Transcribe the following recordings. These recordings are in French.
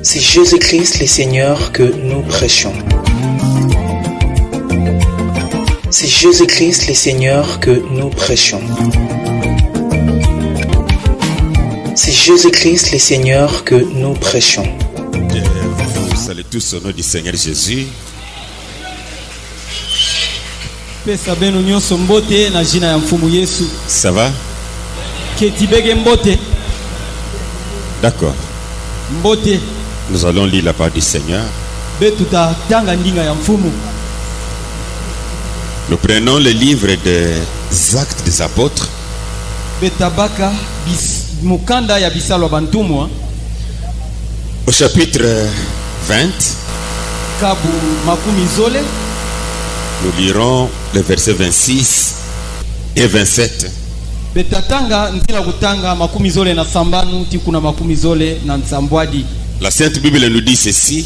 C'est Jésus-Christ le Seigneur que nous prêchons. C'est Jésus-Christ le Seigneur que nous prêchons. C'est Jésus-Christ le Seigneur que nous prêchons. Vous saluez tous au nom du Seigneur Jésus. Ça va? D'accord. Nous allons lire la parole du Seigneur. Nous prenons le livre des Actes des Apôtres. Au chapitre 20. Nous lirons les versets 26 et 27. La Sainte Bible nous dit ceci.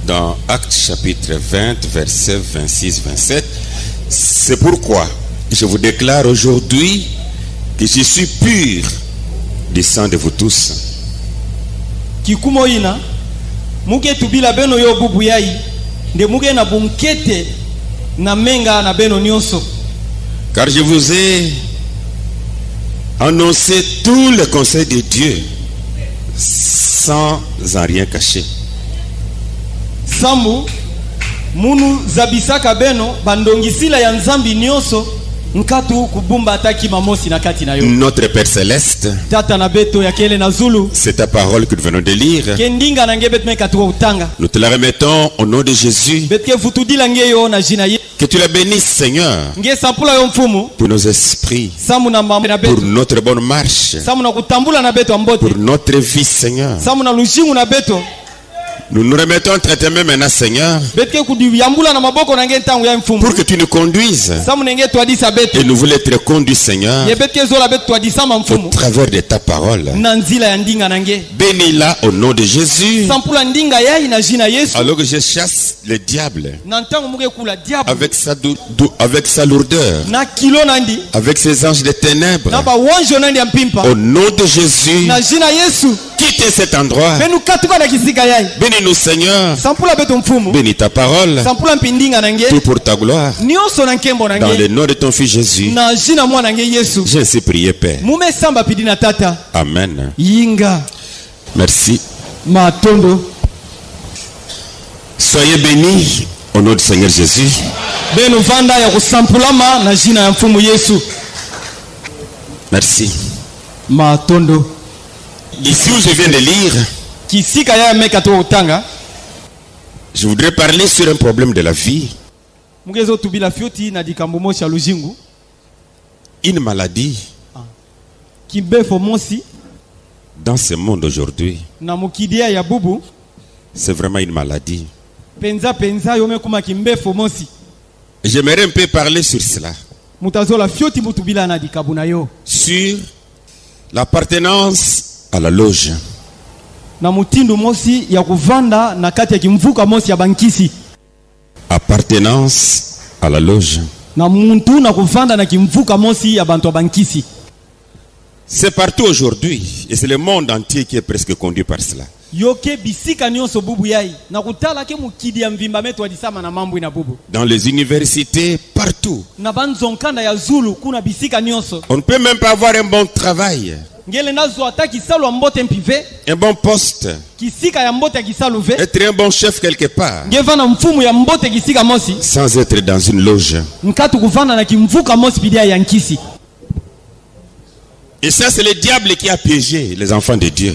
Dans Actes chapitre 20, versets 26-27. C'est pourquoi je vous déclare aujourd'hui que je suis pur du sang de vous tous. Car je vous ai annoncé tout le conseil de Dieu sans en rien cacher. Notre Père Céleste, c'est ta parole que nous venons de lire. Nous te la remettons au nom de Jésus. Que tu la bénisses, Seigneur, pour nos esprits, pour notre bonne marche, pour notre vie, Seigneur. Nous nous remettons entre tes mains maintenant, Seigneur, pour que tu nous conduises. Et nous voulons être conduits, Seigneur, au travers de ta parole. Bénis-la au nom de Jésus. Alors que je chasse le diable avec sa lourdeur, avec ses anges de ténèbres, au nom de Jésus, quittez cet endroit. Bénis-nous, Seigneur. Bénis ta parole. Tout pour ta gloire. Dans le nom de ton Fils Jésus, j'ai ainsi prié, Père. Amen. Merci. Soyez bénis au nom du Seigneur Jésus. Merci. Ici où je viens de lire, je voudrais parler sur un problème de la vie. Une maladie dans ce monde aujourd'hui. C'est vraiment une maladie. J'aimerais un peu parler sur cela. Sur l'appartenance à la loge. Appartenance à la loge. C'est partout aujourd'hui et c'est le monde entier qui est presque conduit par cela. Dans les universités, partout. On ne peut même pas avoir un bon travail, un bon poste, être un bon chef quelque part, sans être dans une loge. Et ça, c'est le diable qui a piégé les enfants de Dieu.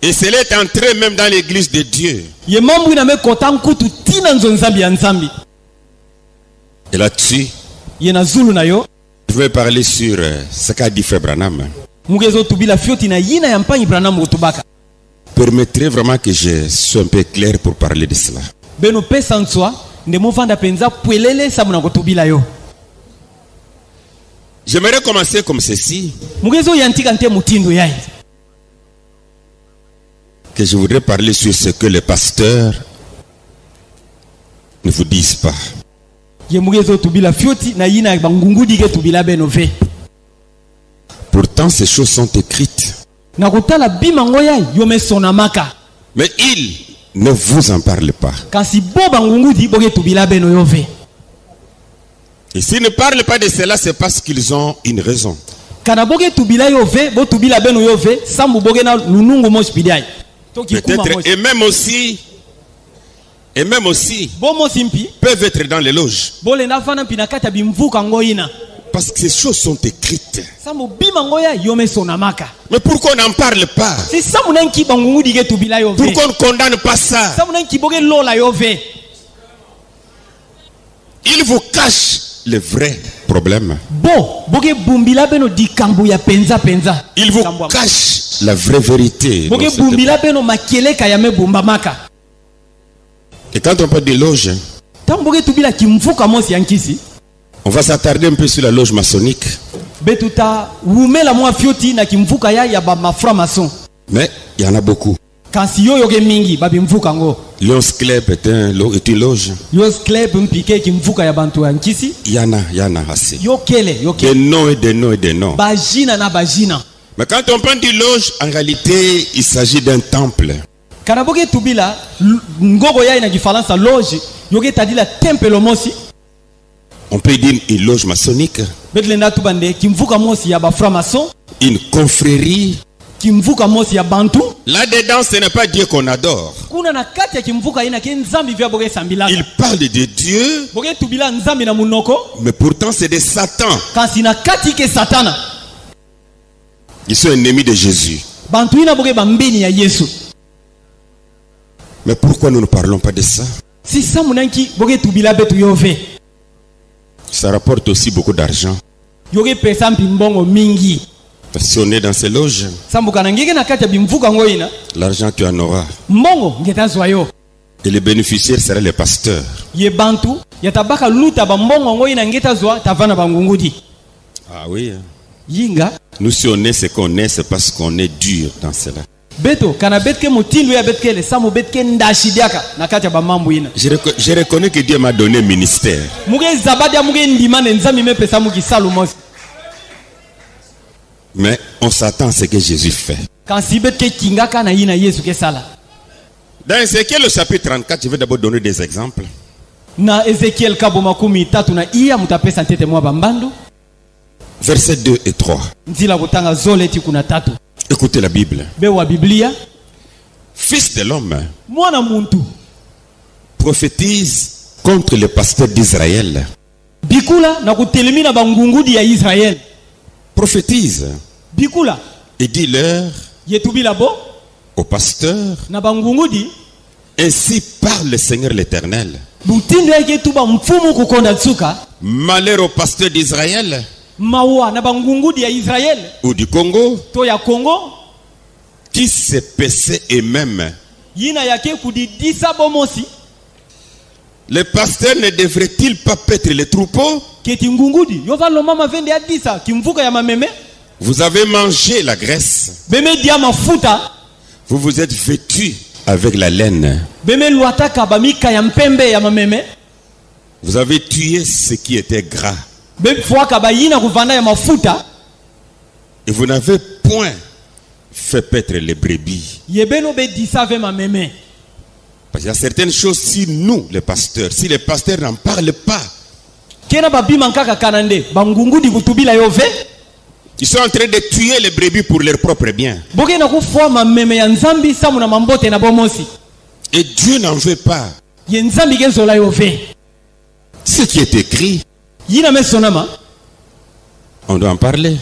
Et cela est entré même dans l'église de Dieu. Et là-dessus, je vais parler sur ce qu'a dit Frère Branham. Permettez vraiment que je sois un peu clair pour parler de cela. J'aimerais commencer comme ceci. Que je voudrais parler sur ce que les pasteurs ne vous disent pas. Pourtant, ces choses sont écrites. Mais ils ne vous en parlent pas. Et s'ils ne parlent pas de cela, c'est parce qu'ils ont une raison. Peut-être, et même aussi, peuvent être dans les loges. Parce que ces choses sont écrites. Mais pourquoi on n'en parle pas? Pourquoi on ne condamne pas ça? Il vous cache le vrai problème. Il vous cache la vraie vérité. Et quand on parle de loge, on va s'attarder un peu sur la loge maçonnique. Mais il y en a beaucoup. Lions Club est une loge. Il y en a assez. Des noms et des noms et des noms. Mais quand on parle de loge, en réalité, il s'agit d'un temple. On peut dire une loge maçonnique, une confrérie. Là-dedans, ce n'est pas Dieu qu'on adore. Il parle de Dieu, mais pourtant c'est de Satan. Ils sont ennemis de Jésus. Mais pourquoi nous ne parlons pas de ça? Ça rapporte aussi beaucoup d'argent. Si on est dans ces loges, l'argent tu en auras. Et les bénéficiaires seront les pasteurs. Ah oui. Nous si on est ce qu'on est, c'est parce qu'on est dur dans cela. Je reconnais que Dieu m'a donné un ministère. Mais on s'attend à ce que Jésus fait. Dans Ézéchiel au chapitre 34, je vais d'abord donner des exemples. Versets 2 et 3. Écoutez la Bible. Fils de l'homme, prophétise contre les pasteurs d'Israël. Prophétise et dis-leur aux pasteurs, ainsi parle le Seigneur l'Éternel. Malheur aux pasteurs d'Israël ou du Congo qui se paissaient eux-mêmes. Les pasteurs ne devraient-ils pas paître les troupeaux? Vous avez mangé la graisse. Vous vous êtes vêtus avec la laine. Vous avez tué ce qui était gras. Et vous n'avez point fait paître les brebis. Parce qu'il y a certaines choses, si nous, les pasteurs, si les pasteurs n'en parlent pas, ils sont en train de tuer les brebis pour leur propre bien. Et Dieu n'en veut pas. Ce qui est écrit, on doit en parler.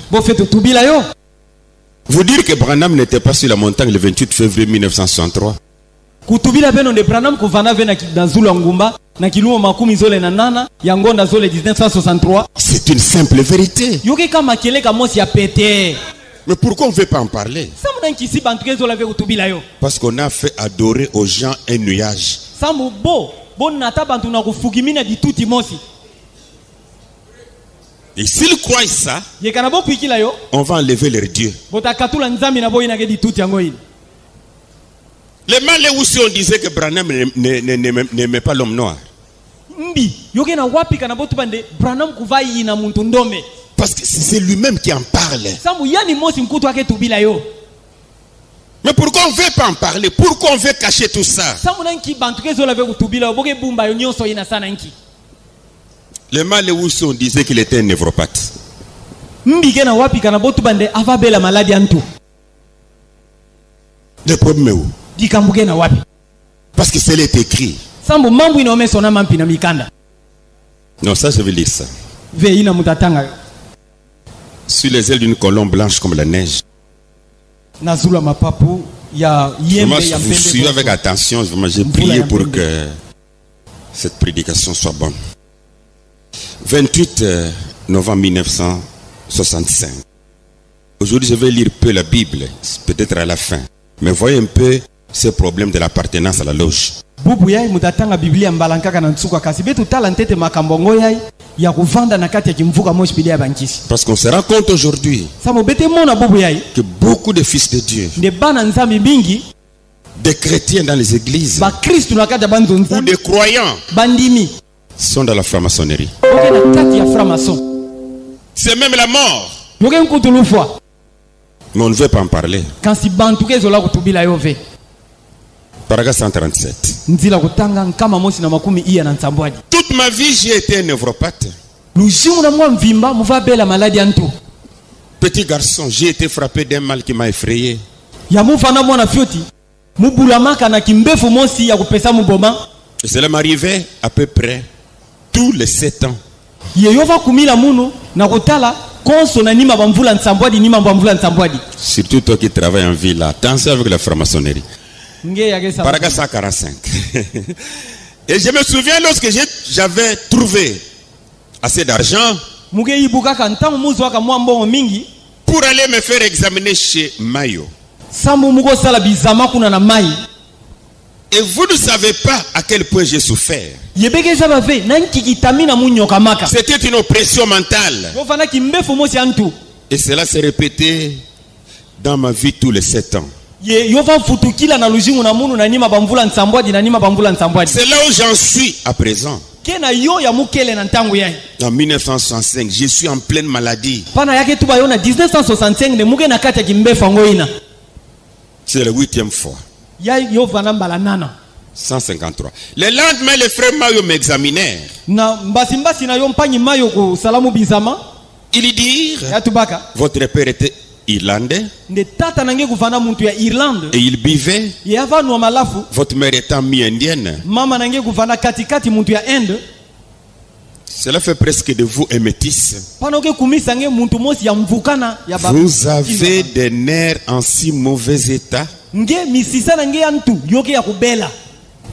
Vous dire que Branham n'était pas sur la montagne le 28 février 1963. C'est une simple vérité. Mais pourquoi on ne veut pas en parler? Parce qu'on a fait adorer aux gens un nuage. Et s'ils croient ça, on va enlever leur Dieu. Le mal est où si on disait que Branham n'aimait pas l'homme noir. Parce que c'est lui-même qui en parle. Mais pourquoi on ne veut pas en parler? Pourquoi on veut cacher tout ça? Le mal où on disait qu'il était un névropathe. Le problème est où? Parce que c'est écrit. Non, ça je vais lire ça. Sur les ailes d'une colombe blanche comme la neige. Vraiment, vous suivez avec attention. J'ai prié pour que cette prédication soit bonne. 28 novembre 1965. Aujourd'hui, je vais lire peu la Bible, peut-être à la fin. Mais voyez un peu ce problème de l'appartenance à la loge. Parce qu'on se rend compte aujourd'hui que beaucoup de fils de Dieu, des chrétiens dans les églises ou des croyants sont dans la franc-maçonnerie. C'est même la mort. Mais on ne veut pas en parler. Paragraphe 137. Toute ma vie, j'ai été un névropathe. Petit garçon, j'ai été frappé d'un mal qui m'a effrayé. Et cela m'arrivait à peu près tous les 7 ans. Surtout toi qui travailles en ville, attention avec la franc-maçonnerie. Paragraphe 145. Et je me souviens lorsque j'avais trouvé assez d'argent pour aller me faire examiner chez Mayo. Et vous ne savez pas à quel point j'ai souffert. C'était une oppression mentale. Et cela s'est répété dans ma vie tous les 7 ans. C'est là où j'en suis à présent. En 1965, je suis en pleine maladie. C'est la 8e fois. 153. Le lendemain, les frères Mayo m'examinèrent. Ils dirent: votre père était irlandais et il buvait. Votre mère étant mi-indienne. Cela fait presque de vous un métis. Vous avez des nerfs en si mauvais état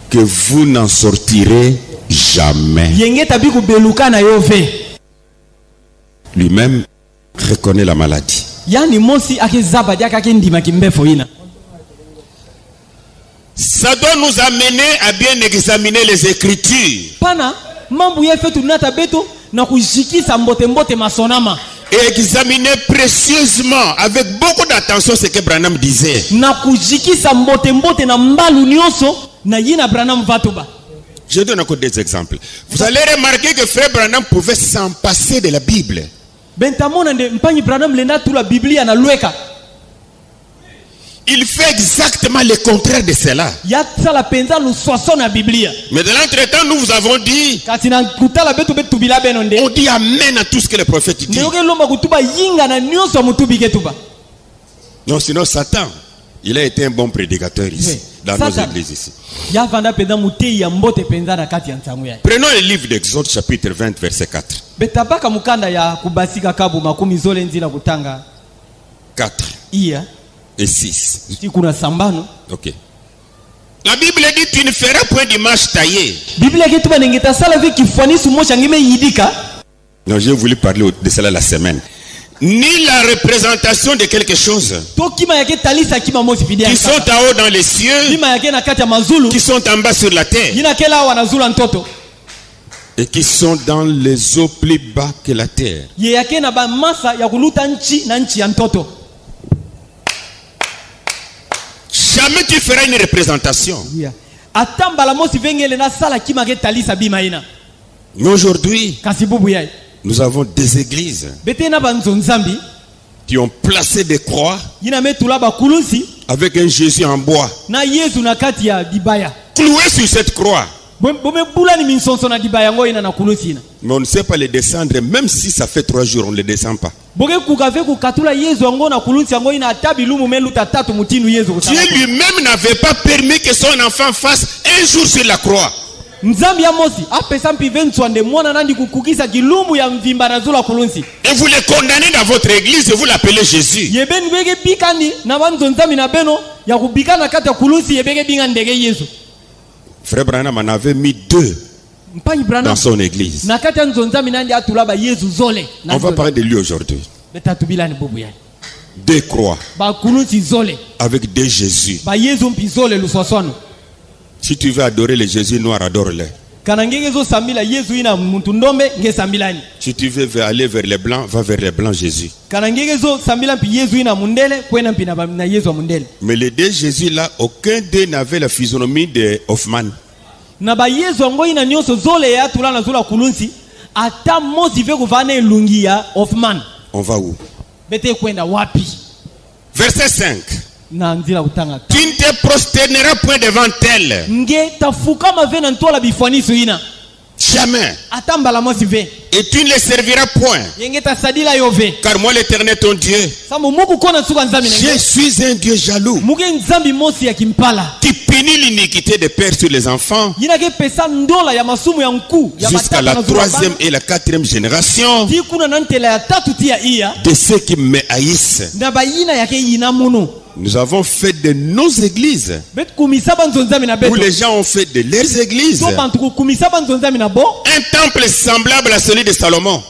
que vous n'en sortirez jamais. Lui-même reconnaît la maladie. Ça doit nous amener à bien examiner les Écritures et examiner précieusement avec beaucoup d'attention ce que Branham disait. Je donne encore des exemples. Vous allez remarquer que Frère Branham pouvait s'en passer de la Bible. Il fait exactement le contraire de cela. Mais de l'entretemps, nous vous avons dit, on dit amen à tout ce que le prophète dit. Non, sinon Satan, il a été un bon prédicateur ici, dans nos églises ici. Prenons le livre d'Exode chapitre 20 verset 4. 4 et 6. Ok. La Bible dit: tu ne feras point d'image taillée. Non, j'ai voulu parler de cela la semaine. Ni la représentation de quelque chose qui sont en haut dans les cieux, qui sont en bas sur la terre, et qui sont dans les eaux plus bas que la terre. Jamais tu feras une représentation. Mais aujourd'hui, nous avons des églises qui ont placé des croix avec un Jésus en bois, cloué sur cette croix. Mais on ne sait pas les descendre, même si ça fait 3 jours, on ne les descend pas. Dieu lui-même n'avait pas permis que son enfant fasse un jour sur la croix. Et vous les condamnez dans votre église et vous l'appelez Jésus. Frère Branham en avait mis 2 dans son église. On va parler de lui aujourd'hui. 2 croix avec 2 Jésus. Si tu veux adorer le Jésus noir, adore-le. Si tu veux aller vers les blancs, va vers les blancs Jésus. Mais les 2 Jésus là, aucun d'eux n'avait la physionomie de Hoffman. On va où? Verset 5. Tu ne te prosterneras point devant elle. Jamais. Et tu ne les serviras point. Car moi l'Éternel ton Dieu, je suis un Dieu jaloux qui punit l'iniquité des pères sur les enfants jusqu'à la 3e et la 4e génération de ceux qui me haïssent. Nous avons fait de nos églises où les gens ont fait de leurs églises un temple semblable à celui de Salomon.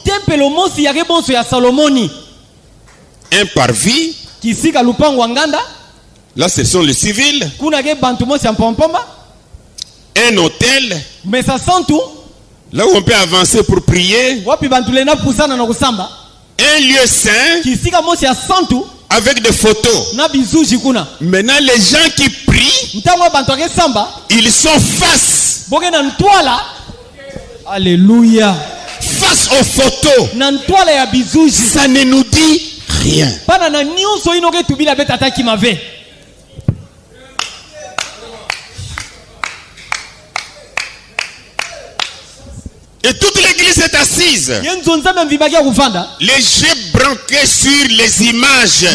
Un parvis. Là ce sont les civils. Un hôtel. Là où on peut avancer pour prier. Un lieu saint avec des photos. Maintenant les gens qui prient, ils sont face. Alléluia. Face aux photos. Ça ne nous dit rien. Et toute l'église est assise. Les yeux branqués sur les images.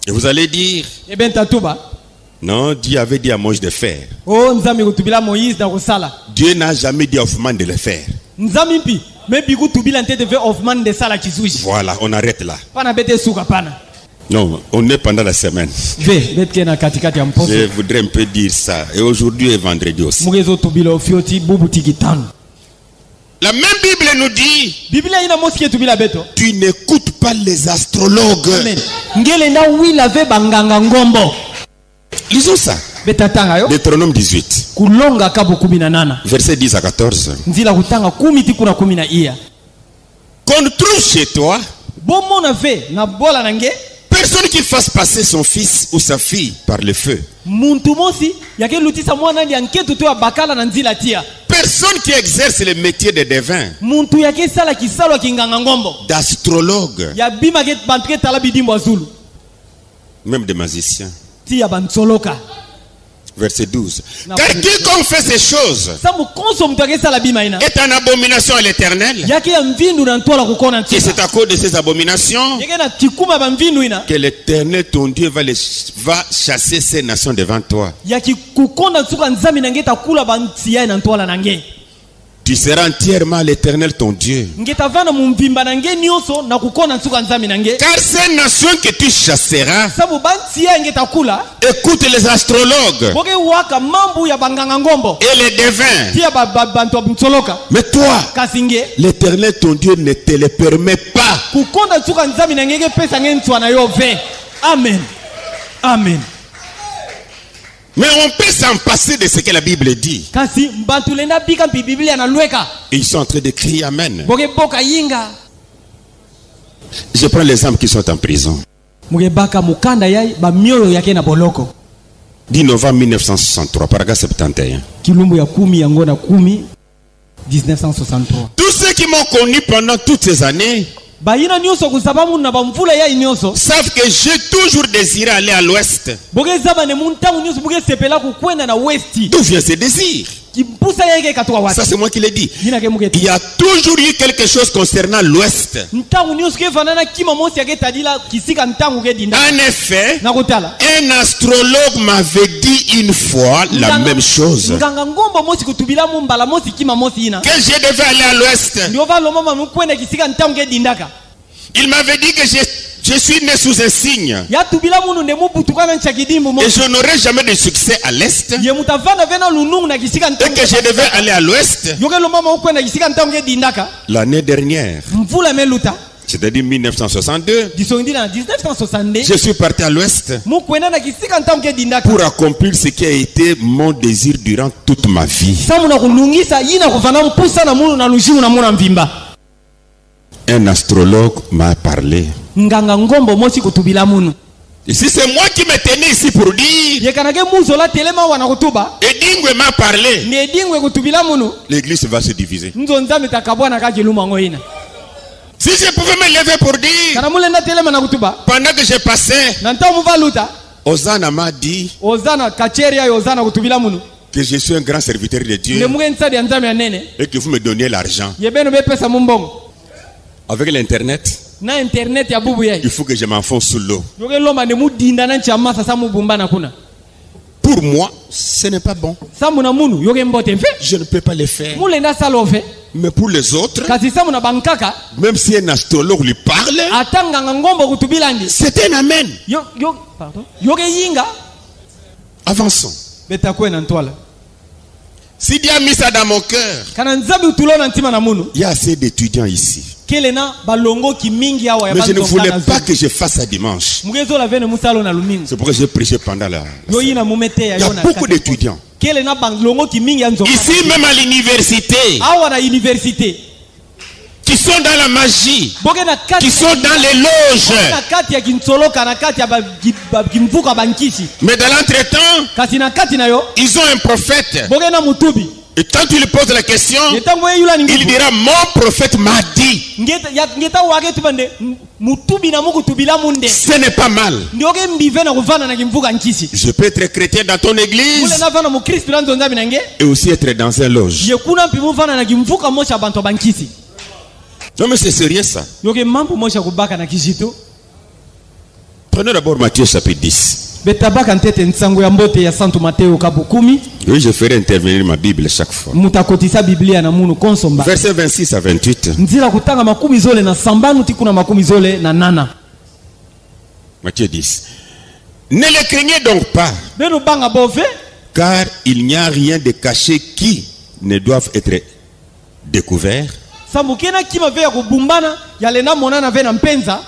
Et vous allez dire, non, Dieu avait dit à Moïse de faire. Dieu n'a jamais dit à Hoffman de le faire. Voilà, on arrête là. Non, on est pendant la semaine. Je voudrais un peu dire ça. Et aujourd'hui est vendredi aussi. La même Bible nous dit, tu n'écoutes pas les astrologues. Lisons ça. Deutéronome 18. Verset 10 à 14. Qu'on trouve chez toi personne qui fasse passer son fils ou sa fille par le feu. Personne qui exerce le métier de devin, d'astrologue, même de magicien. Verset 12. Car quiconque fait ces choses est en abomination à l'Éternel. Et c'est à cause de ces abominations que l'Éternel ton Dieu va chasser ces nations devant toi. Tu seras entièrement l'Éternel ton Dieu. Car ces nations que tu chasseras écoute les astrologues et les devins. Mais toi, l'Éternel ton Dieu ne te le permet pas. Amen. Amen. Mais on peut s'en passer de ce que la Bible dit. Et ils sont en train de crier Amen. Je prends les âmes qui sont en prison. 10 novembre 1963, paragraphe 71. Kilumbu ya 10 yango na 10 1963. Tous ceux qui m'ont connu pendant toutes ces années savent que j'ai toujours désiré aller à l'ouest. D'où vient ce désir? Ça c'est moi qui l'ai dit. Il y a toujours eu quelque chose concernant l'ouest. En effet, un astrologue m'avait dit une fois la même chose, que je devais aller à l'ouest. Il m'avait dit que je suis né sous un signe et je n'aurai jamais de succès à l'est, et que je devais aller à l'ouest. L'année dernière, c'est-à-dire 1962, je suis parti à l'ouest pour accomplir ce qui a été mon désir durant toute ma vie. Un astrologue m'a parlé. Et si c'est moi qui me tenais ici pour dire, et Dingwe m'a parlé, l'église va se diviser. Si je pouvais me lever pour dire, pendant que je passais, Ozana m'a dit que je suis un grand serviteur de Dieu et que vous me donniez l'argent. Avec l'internet, il faut que je m'enfonce sous l'eau. Pour moi, ce n'est pas bon. Je ne peux pas le faire. Mais pour les autres, même si un astrologue lui parle, c'est un amen. Avançons. Si Dieu a mis ça dans mon cœur, il y a assez d'étudiants ici. Mais je ne voulais pas que je fasse ça dimanche. C'est pourquoi j'ai prêché pendant la il y a beaucoup d'étudiants. Ici même à l'université, qui sont dans la magie, qui sont dans les loges. Mais dans l'entretemps, ils ont un prophète. Et quand tu lui poses la question, il dira: mon prophète m'a dit. Ce n'est pas mal. Je peux être chrétien dans ton église et aussi être dans un loge. Non mais c'est sérieux ça. Prenez d'abord Matthieu chapitre 10. Oui, je ferai intervenir ma Bible chaque fois. Verset 26 à 28. Matthieu 10. Ne les craignez donc pas, car il n'y a rien de caché qui ne doive être découvert,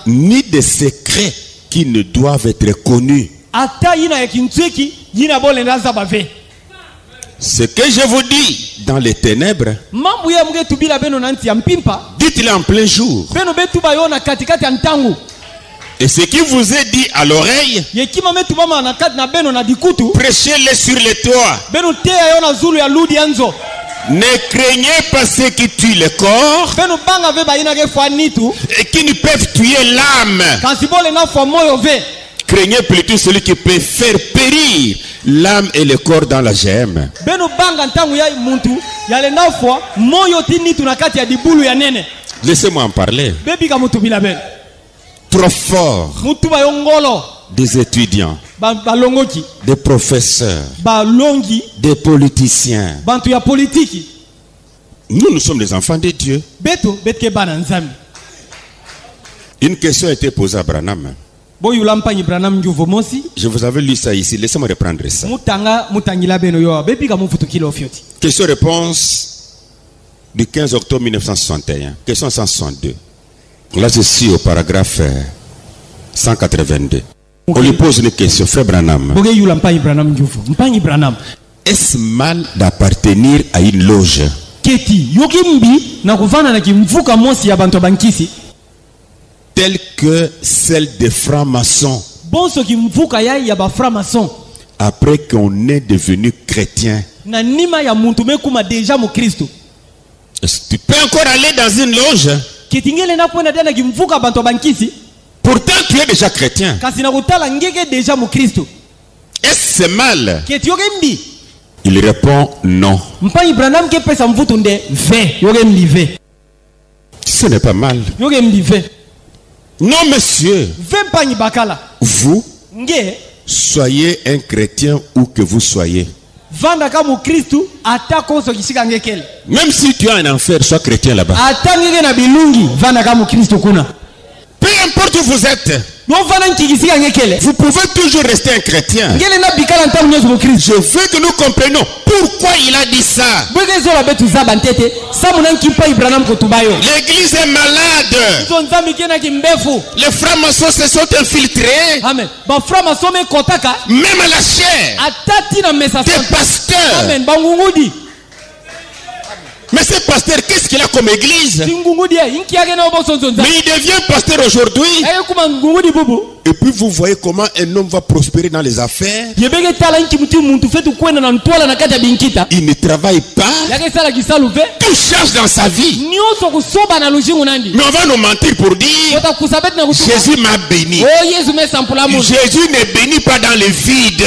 ni de secrets qui ne doivent être connus. Ce que je vous dis dans les ténèbres, dites-le en plein jour. Et ce qui vous est dit à l'oreille, prêchez-le sur les toits. Ne craignez pas ceux qui tuent le corps et qui ne peuvent tuer l'âme. Craignez plutôt celui qui peut faire périr l'âme et le corps dans la gemme. Laissez-moi en parler. Trop fort. Des étudiants, des professeurs, des politiciens. Nous sommes des enfants de Dieu. Une question a été posée à Branham. Je vous avais lu ça ici. Laissez-moi reprendre ça. Question-réponse du 15 octobre 1961. Question 162. Là, je suis au paragraphe 182. On lui pose une question. Frère Branham, est-ce mal d'appartenir à une loge? Telle que celle des francs-maçons. après qu'on est devenu chrétien, est-ce que tu peux encore aller dans une loge? Pourtant tu es déjà chrétien. Est-ce c'est mal? Il répond non. Ce n'est pas mal. Non monsieur. Vous soyez un chrétien où que vous soyez. Même si tu as un enfer, sois chrétien là-bas. Peu importe où vous êtes, vous pouvez toujours rester un chrétien. Je veux que nous comprenions pourquoi il a dit ça. L'église est malade. Les francs-maçons se sont infiltrés. Même à la chair des pasteurs. Mais ce pasteur, qu'est-ce qu'il a comme église? Mais il devient pasteur aujourd'hui. Et puis vous voyez comment un homme va prospérer dans les affaires. Il ne travaille pas. Tout change dans sa vie. Mais on va nous mentir pour dire Jésus m'a béni. Jésus ne bénit pas dans le vide.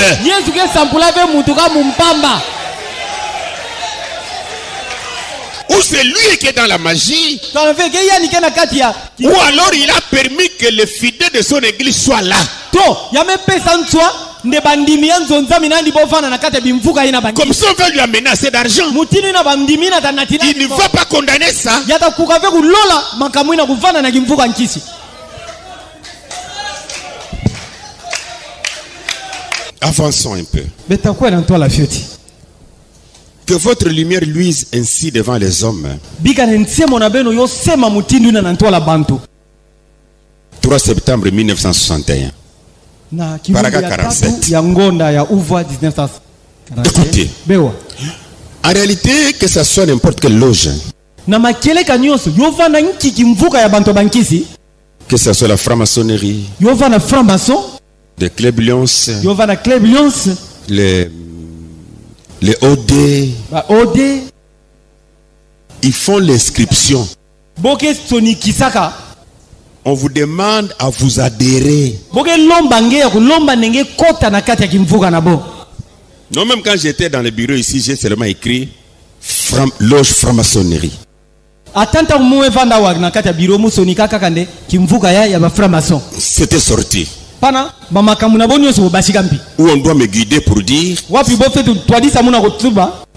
Ou c'est lui qui est dans la magie. Ou alors il a permis que les fidèles de son église soient là. Comme ça on veut lui amener assez d'argent. Il ne va pas condamner ça. Avançons un peu. Que votre lumière luise ainsi devant les hommes. 3 septembre 1961. Paragraphe 47. Écoutez. En réalité, que ce soit n'importe quelle loge, que ce soit la franc-maçonnerie, les clubs Lions, les OD, ils font l'inscription. On vous demande à vous adhérer. Non, même quand j'étais dans le bureau ici, j'ai seulement écrit loge franc-maçonnerie. C'était sorti. Où on doit me guider pour dire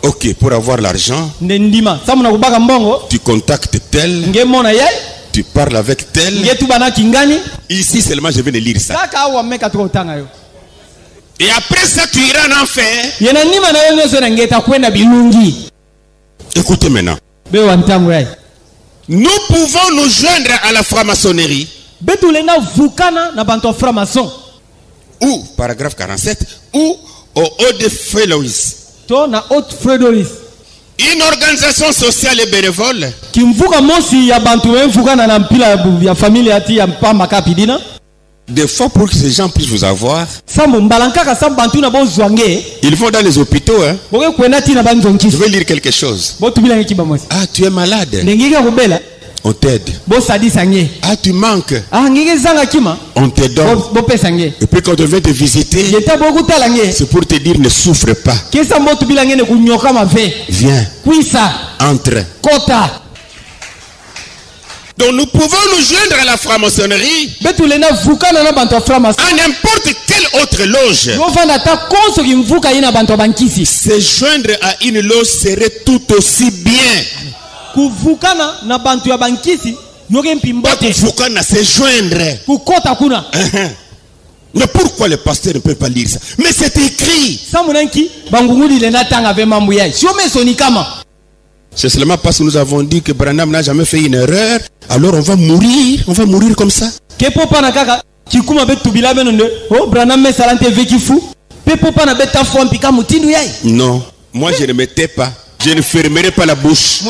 ok, pour avoir l'argent, tu contactes tel, tu parles avec tel. Ici seulement je vais lire ça. Et après ça tu iras en enfer. Écoutez maintenant. Nous pouvons nous joindre à la franc-maçonnerie. Ou, paragraphe 47, ou au OD Fellows. Une organisation sociale et bénévole. Des fois, pour que ces gens puissent vous avoir, ils vont dans les hôpitaux. Hein. Je vais lire quelque chose. Ah, tu es malade. On t'aide. Ah, tu manques. On te donne. Et puis quand on vient te visiter, c'est pour te dire ne souffre pas. Viens. Entre. Donc nous pouvons nous joindre à la franc-maçonnerie à n'importe quelle autre loge. Se joindre à une loge serait tout aussi bien. Se joindre. Mais pourquoi le pasteur ne peut pas lire ça? Mais c'est écrit. C'est seulement parce que nous avons dit que Branham n'a jamais fait une erreur. Alors on va mourir comme ça. Non, moi je ne me tais pas. Je ne fermerai pas la bouche.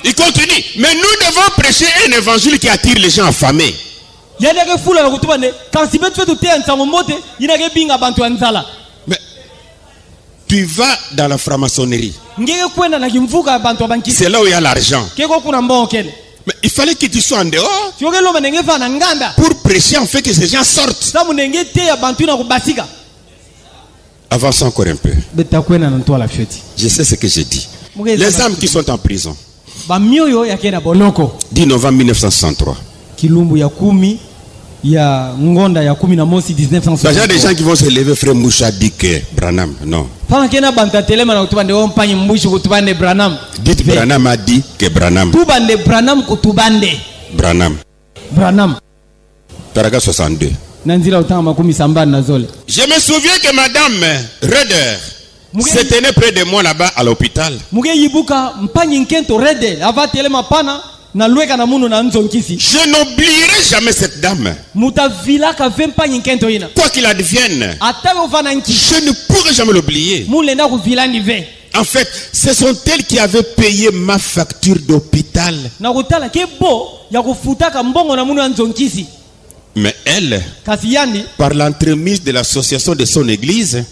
Il continue. Mais nous devons prêcher un évangile qui attire les gens affamés. Mais tu vas dans la franc-maçonnerie. C'est là où il y a l'argent. Mais il fallait que tu sois en dehors pour prêcher en fait que ces gens sortent. Avançons encore un peu. Je sais ce que j'ai dit. Les âmes qui sont en prison. 10 novembre 1963. Il y a des gens qui vont se lever, frère Moucha dit que Branham, non. Dites Branham a dit que Branham. Branham. Paragraphe 62. Je me souviens que Madame Reder se tenait près de moi là-bas à l'hôpital. Je n'oublierai jamais cette dame. Quoi qu'il advienne, je ne pourrai jamais l'oublier. En fait, ce sont elles qui avaient payé ma facture d'hôpital. Mais elle, par l'entremise de l'association de son église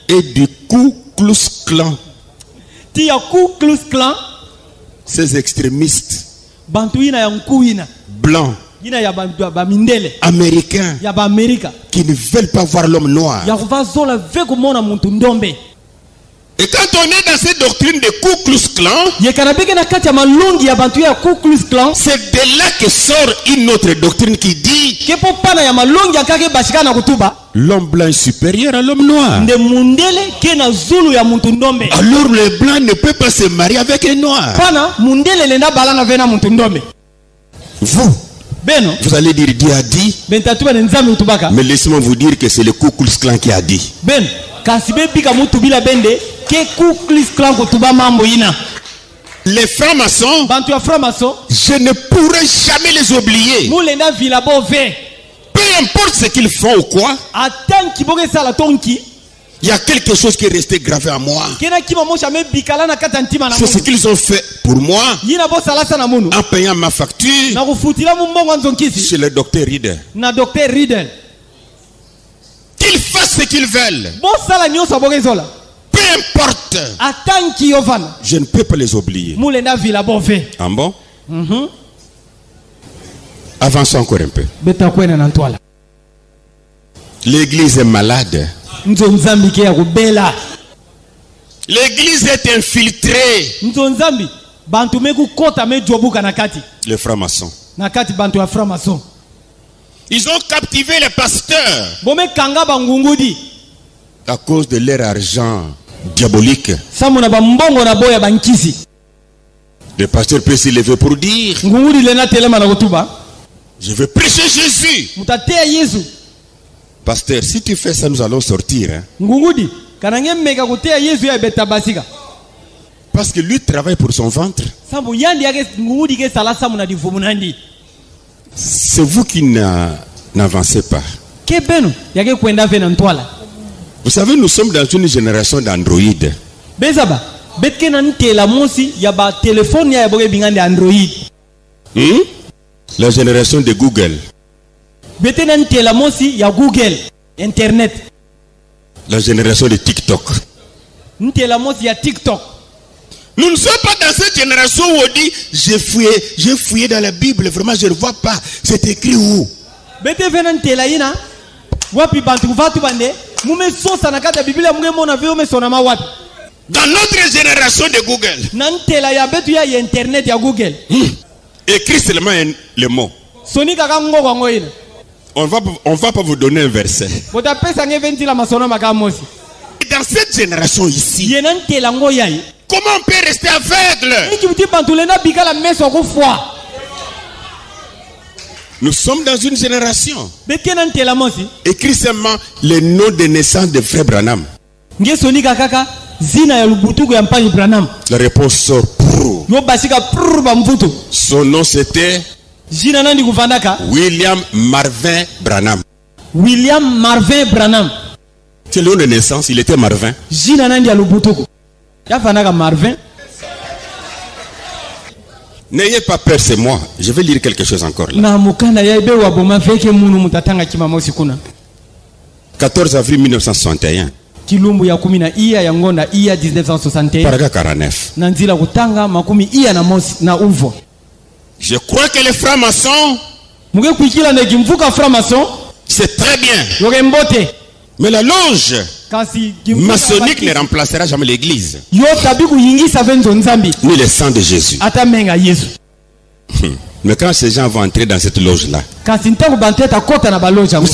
et du Ku Klux Klan, ces extrémistes blancs, américains, qui ne veulent pas voir l'homme noir. Et quand on est dans cette doctrine de Ku Klux Klan, c'est de là que sort une autre doctrine qui dit l'homme blanc est supérieur à l'homme noir. Alors le blanc ne peut pas se marier avec un noir. Vous allez dire Dieu a dit, mais laissez-moi vous dire que c'est le Ku Klux Klan qui a dit. Les francs-maçons, je ne pourrai jamais les oublier. Peu importe ce qu'ils font ou quoi, il y a quelque chose qui est resté gravé à moi. C'est ce qu'ils ont fait pour moi en payant ma facture chez le docteur Riedel. Qu'ils fassent ce qu'ils veulent. Peu importe. Je ne peux pas les oublier. Ah bon? Avançons encore un peu. L'église est malade. L'église est infiltrée. Les francs-maçons. Ils ont captivé les pasteurs à cause de leur argent diabolique. Le pasteur peut s'élever pour dire: je veux prêcher Jésus. Pasteur, si tu fais ça, nous allons sortir. Hein? Parce que lui travaille pour son ventre. C'est vous qui n'avancez pas. Vous savez, nous sommes dans une génération d'Android. La génération de Google. Internet. La génération de TikTok. Nous ne sommes pas dans cette génération où on dit j'ai fouillé dans la Bible, vraiment je ne vois pas. C'est écrit où? Dans notre génération de Google, écrit seulement le mot. On va pas vous donner un verset. Dans cette génération ici, comment on peut rester aveugle? Nous sommes dans une génération. Écrit seulement le nom de naissance de frère Branham. La réponse sort. Son nom c'était William Marvin Branham. C'est le nom de naissance, il était Marvin. Marvin. N'ayez pas peur, c'est moi. Je vais lire quelque chose encore là. 14 avril 1961. Kilumbu ya 10 iya ya ngonda iya 1961. Paragraphe 49. Nanzila kutanga makumi iya na mosi na uvo. Je crois que les francs-maçons, c'est très bien. Mais la loge maçonnique ne remplacera jamais l'église. Ni le sang de Jésus. Mais quand ces gens vont entrer dans cette loge-là, c'est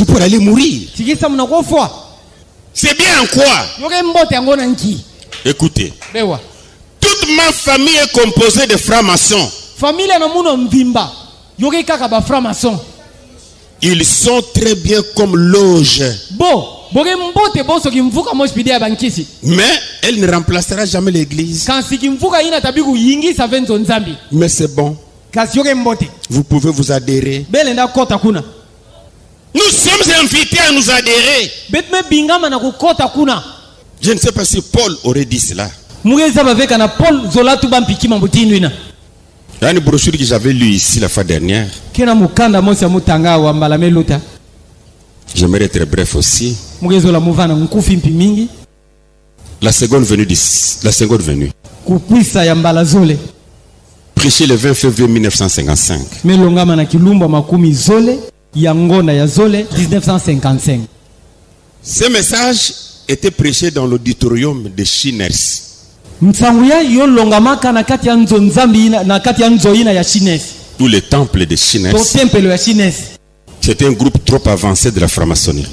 pour aller mourir. C'est bien en quoi? Écoutez. Toute ma famille est composée de francs-maçons. Ils sont très bien comme loge. Mais elle ne remplacera jamais l'église. Mais c'est bon. Vous pouvez vous adhérer. Nous sommes invités à nous adhérer. Je ne sais pas si Paul aurait dit cela. Il y a une brochure que j'avais lue ici la fois dernière. J'aimerais être bref aussi. La seconde venue. Prêché le 20 février 1955. Ce message était prêché dans l'auditorium de Shiners. Ou le temple de Shiners. C'était un groupe trop avancé de la franc-maçonnerie.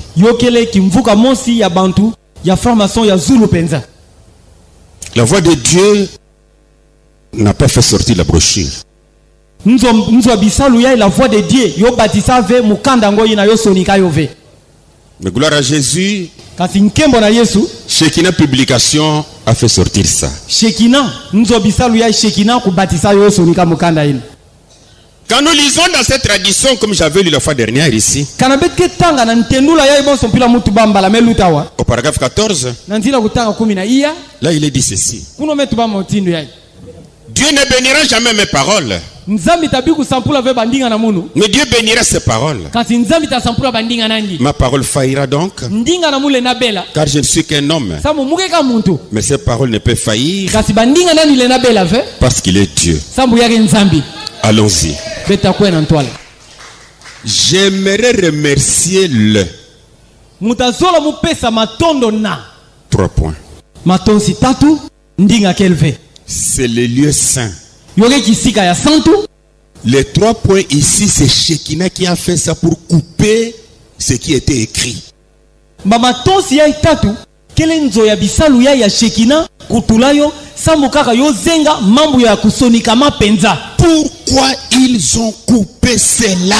La voix de Dieu n'a pas fait sortir la brochure. La voix de Dieu. Mais gloire à Jésus. Shekinah Publication a fait sortir ça. Quand nous lisons dans cette tradition, comme j'avais lu la fois dernière ici, au paragraphe 14, là il est dit ceci. Dieu ne bénira jamais mes paroles, mais Dieu bénira ses paroles. Ma parole faillira donc, car je ne suis qu'un homme. Mais ses paroles ne peuvent faillir parce qu'il est Dieu. Allons-y. J'aimerais remercier le 3 points. C'est le lieu saint. Les 3 points ici, c'est Shekinah qui a fait ça pour couper ce qui était écrit. Pourquoi ils ont coupé cela?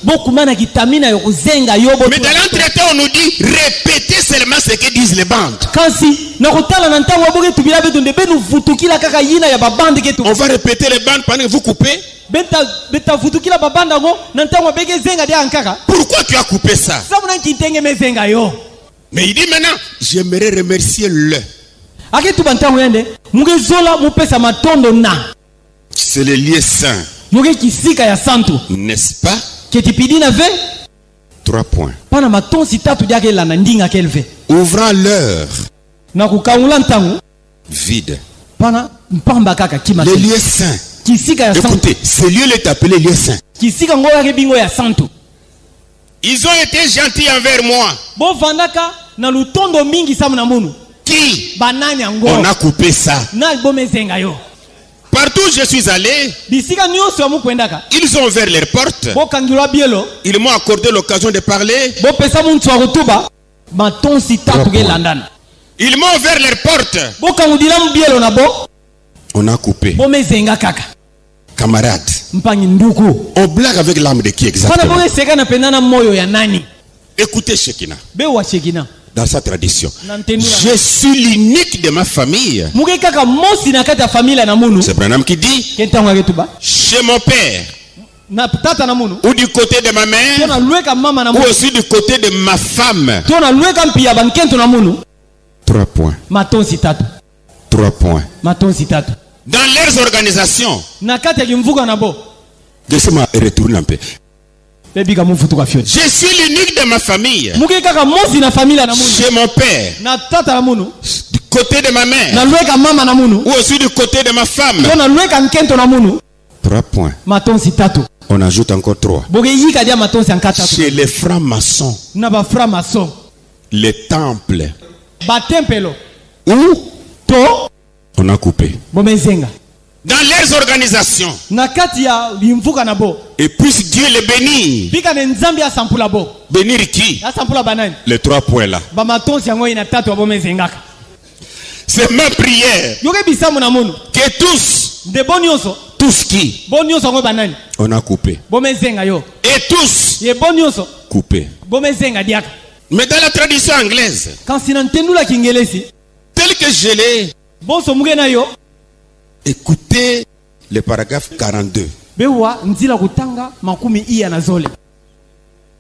Mais dans l'entretien, on nous dit répétez seulement ce que disent les bandes. On va répéter les bandes pendant que vous coupez. Pourquoi tu as coupé ça? Mais il dit maintenant, j'aimerais remercier le. C'est le lieu saint. N'est-ce pas? 3 points. Ouvrant l'heure vide. Le lieu saint. Écoutez, ce lieu est appelé lieu saint. Ils ont été gentils envers moi. Qui? On a coupé ça. Partout où je suis allé, ils ont ouvert leurs portes. Ils m'ont accordé l'occasion de parler. Ils m'ont ouvert leurs portes. On a coupé. Camarade, on blague avec l'âme de qui exactement? Écoutez Shekinah. Dans sa tradition, je suis l'unique de ma famille. C'est Branham qui dit, chez mon père, ou du côté de ma mère, ou aussi du côté de ma femme. 3 3 points. 3 points. Dans leurs organisations. Laissez-moi retourner un peu. Je suis l'unique de ma famille. Chez mon père. Du côté de ma mère. Ou aussi du côté de ma femme. 3 points. On ajoute encore 3. Chez les francs-maçons. Les temples. Où on a coupé. Dans leurs organisations. Et puisse Dieu les bénir. Bénir qui? Les 3 points là. C'est ma prière. Que tous qui on a coupé. Et tous coupé. Mais dans la tradition anglaise, tel que je l'ai écoutez le paragraphe 42.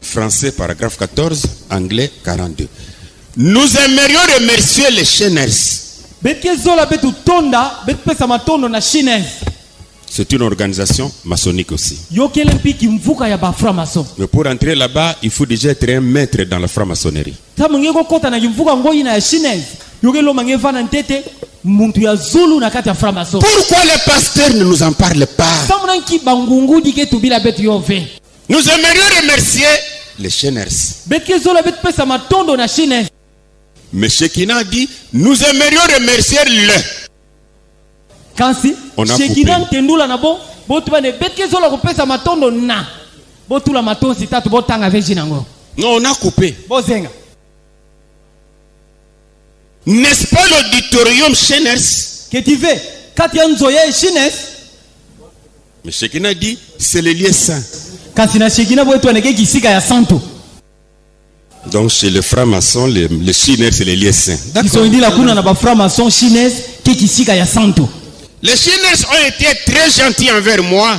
Français paragraphe 14, anglais 42. Nous aimerions remercier les Shiners. C'est une organisation maçonnique aussi. Mais pour entrer là-bas, il faut déjà être un maître dans la franc-maçonnerie. Pourquoi les pasteurs ne nous en parlent pas? Nous aimerions remercier les Shiners. Mais Shekinah dit, nous aimerions remercier le. On a coupé. Non, on a coupé. N'est-ce pas l'auditorium Shiners? Mais Shekinah dit, c'est le lieu saint. Donc chez les francs-maçons, les Shiners, c'est les lieux saints. Les Shiners ont été très gentils envers moi.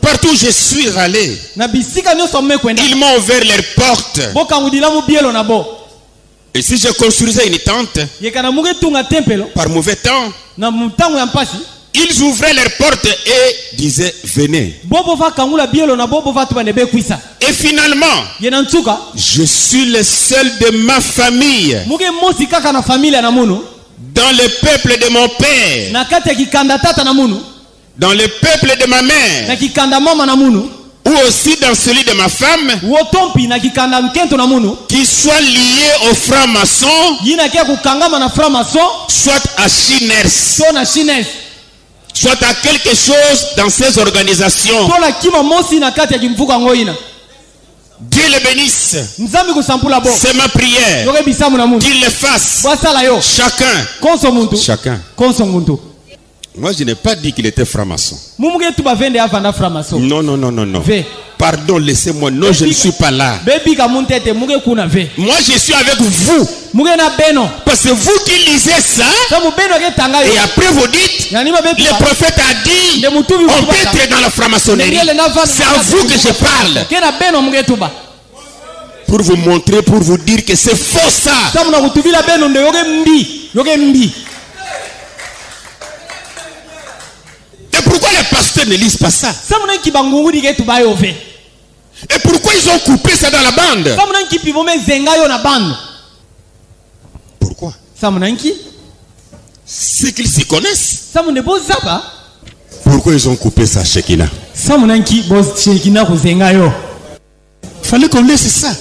Partout où je suis allé, ils m'ont ouvert leurs portes. Et si je construisais une tente, par mauvais temps, ils ouvraient leurs portes et disaient venez. Et finalement, je suis le seul de ma famille dans le peuple de mon père, dans le peuple de ma mère, ou aussi dans celui de ma femme, qui soit lié aux francs-maçons, soit à Shiners, soit à quelque chose dans ces organisations. Dieu le bénisse. C'est ma prière. Qu'il le fasse. Chacun. Moi je n'ai pas dit qu'il était franc-maçon. Non. Pardon, laissez-moi. Non, je ne suis pas là. Moi je suis avec vous. Parce que vous qui lisez ça, et après vous dites, le prophète a dit, on peut être dans la franc-maçonnerie. C'est à vous que je parle. Pour vous montrer, pour vous dire que c'est faux ça. Et pourquoi les pasteurs ne lisent pas ça? Et pourquoi ils ont coupé ça dans la bande? Pourquoi? C'est qu'ils s'y connaissent. Pourquoi ils ont coupé ça, Shekinah? Fallait qu'on laisse ça.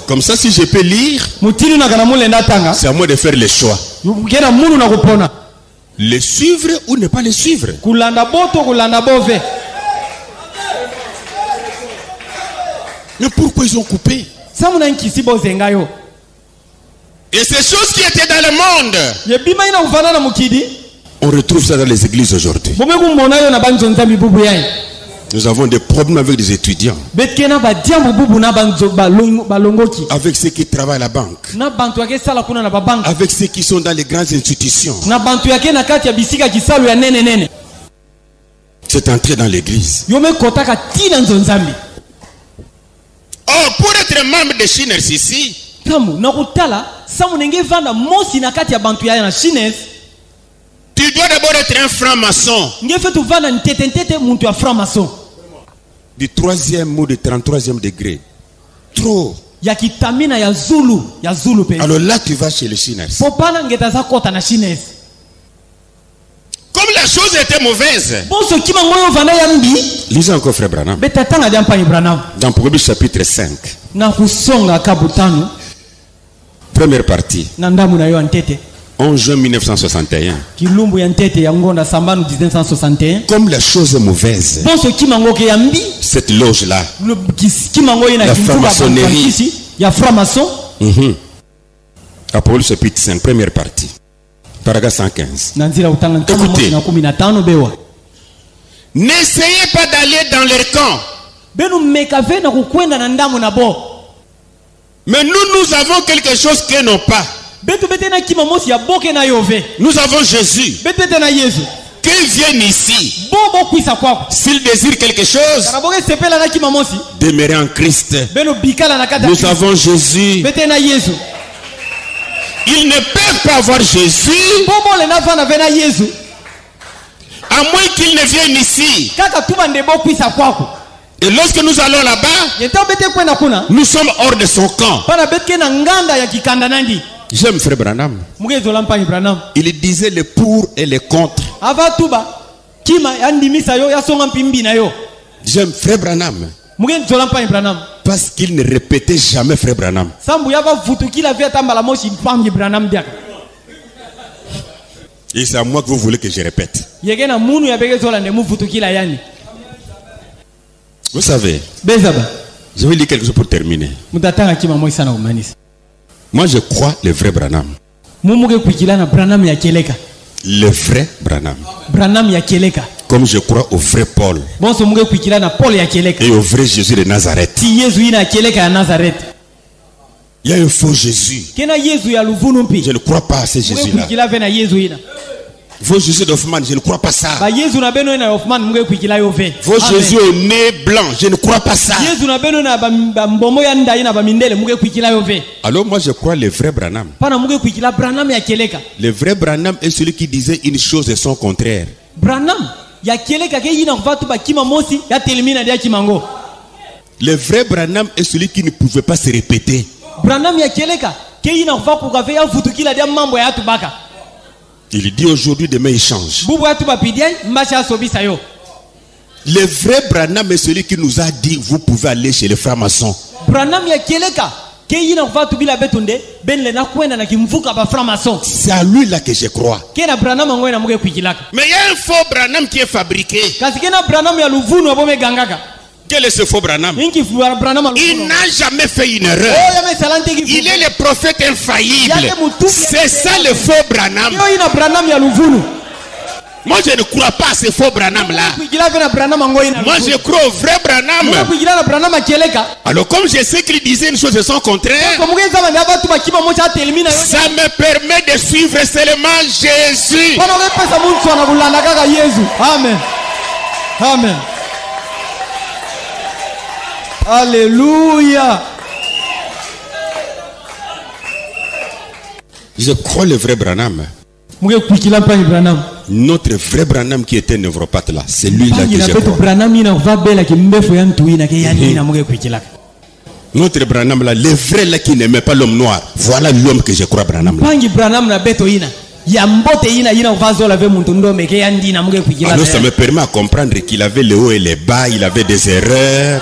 Comme ça, si je peux lire, c'est à moi de faire le choix. Les suivre ou ne pas les suivre. Mais pourquoi ils ont coupé? Et ces choses qui étaient dans le monde, on retrouve ça dans les églises aujourd'hui. Nous avons des problèmes avec des étudiants, avec ceux qui travaillent à la banque, avec ceux qui sont dans les grandes institutions. C'est entré dans l'église. Oh, pour être être membre de Shiners ici, tamu nakutala samu nenge vanda mosi na kati ya bantu ya na Shiners. Tu dois d'abord être un franc-maçon. Ngefe tu vanda ntete muntu ya franc-maçon. Du 3e ou du 33e degré. Trop. Ya kitamina ya Zulu pe. Alors là tu vas chez les Shiners. Popana ngetaza kota na Shiners. Comme la chose était mauvaise. Bon ce qui mangoyo vanda ya mbi. Lisez encore frère Branham. Betatanga jampa Branham. Dans Proverbe chapitre 5. Na kusonga kabutano. Première partie. Na ndamu na yo antete. 11 juin 1961. Kilumbu ya ntete ya ngonda sambanu 1961. Comme la chose est mauvaise. Bon ce qui mangoke ya mbi. Cette loge là. La franc-maçonnerie. Il y a franc-maçon. Apocalypse chapitre 5, première partie. Paragraphe 115. Écoutez. N'essayez pas d'aller dans leur camp. Mais nous avons quelque chose qu'ils n'ont pas. Nous avons Jésus. Qu'ils viennent ici. S'ils désirent quelque chose, demeurer en Christ. Nous avons Jésus. Ils ne peuvent pas avoir Jésus à moins qu'ils ne viennent ici. Et lorsque nous allons là-bas, nous sommes hors de son camp. J'aime frère Branham. Il disait les pour et les contre. J'aime frère Branham. Parce qu'il ne répétait jamais frère Branham. Et c'est à moi que vous voulez que je répète. Vous savez, je vais dire quelque chose pour terminer. Moi je crois le vrai Branham. Le vrai Branham. Comme je crois au vrai Paul. Et au vrai Jésus de Nazareth. Il y a un faux Jésus. Je ne crois pas à ce Jésus-là. Vos Jésus d'Hoffmann, je ne crois pas ça. Vos Jésus au nez blanc, je ne crois pas ça. Alors moi je crois le vrai Branham. Le vrai Branham est celui qui disait une chose et son contraire. Le vrai Branham est celui qui ne pouvait pas se répéter. Il dit aujourd'hui, demain il change. Le vrai Branham est celui qui nous a dit vous pouvez aller chez les francs-maçons. C'est à lui là que je crois. Mais il y a un faux Branham qui est fabriqué. Quel est ce faux Branham? Il n'a jamais fait une erreur. Il est le prophète infaillible. C'est ça le faux Branham. Moi je ne crois pas à ce faux Branham là. Moi je crois au vrai Branham. Alors comme je sais qu'il disait une chose de son contraire, ça me permet de suivre seulement Jésus. Amen. Amen. Alléluia. Je crois le vrai Branham. Notre vrai Branham qui était névropathe là, c'est lui là que je crois. Notre Branham là, le vrai là qui n'aimait pas l'homme noir, voilà l'homme que je crois Branham là. Alors ça me permet à comprendre qu'il avait le haut et les bas, il avait des erreurs.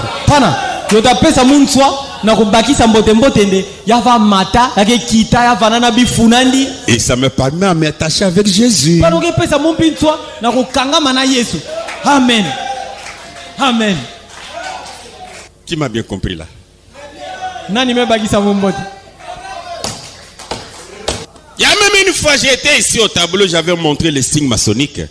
Et ça me permet à m'attacher avec Jésus. Amen. Amen. Qui m'a bien compris là? Il y a même une fois j'étais ici au tableau, j'avais montré les signes maçonniques.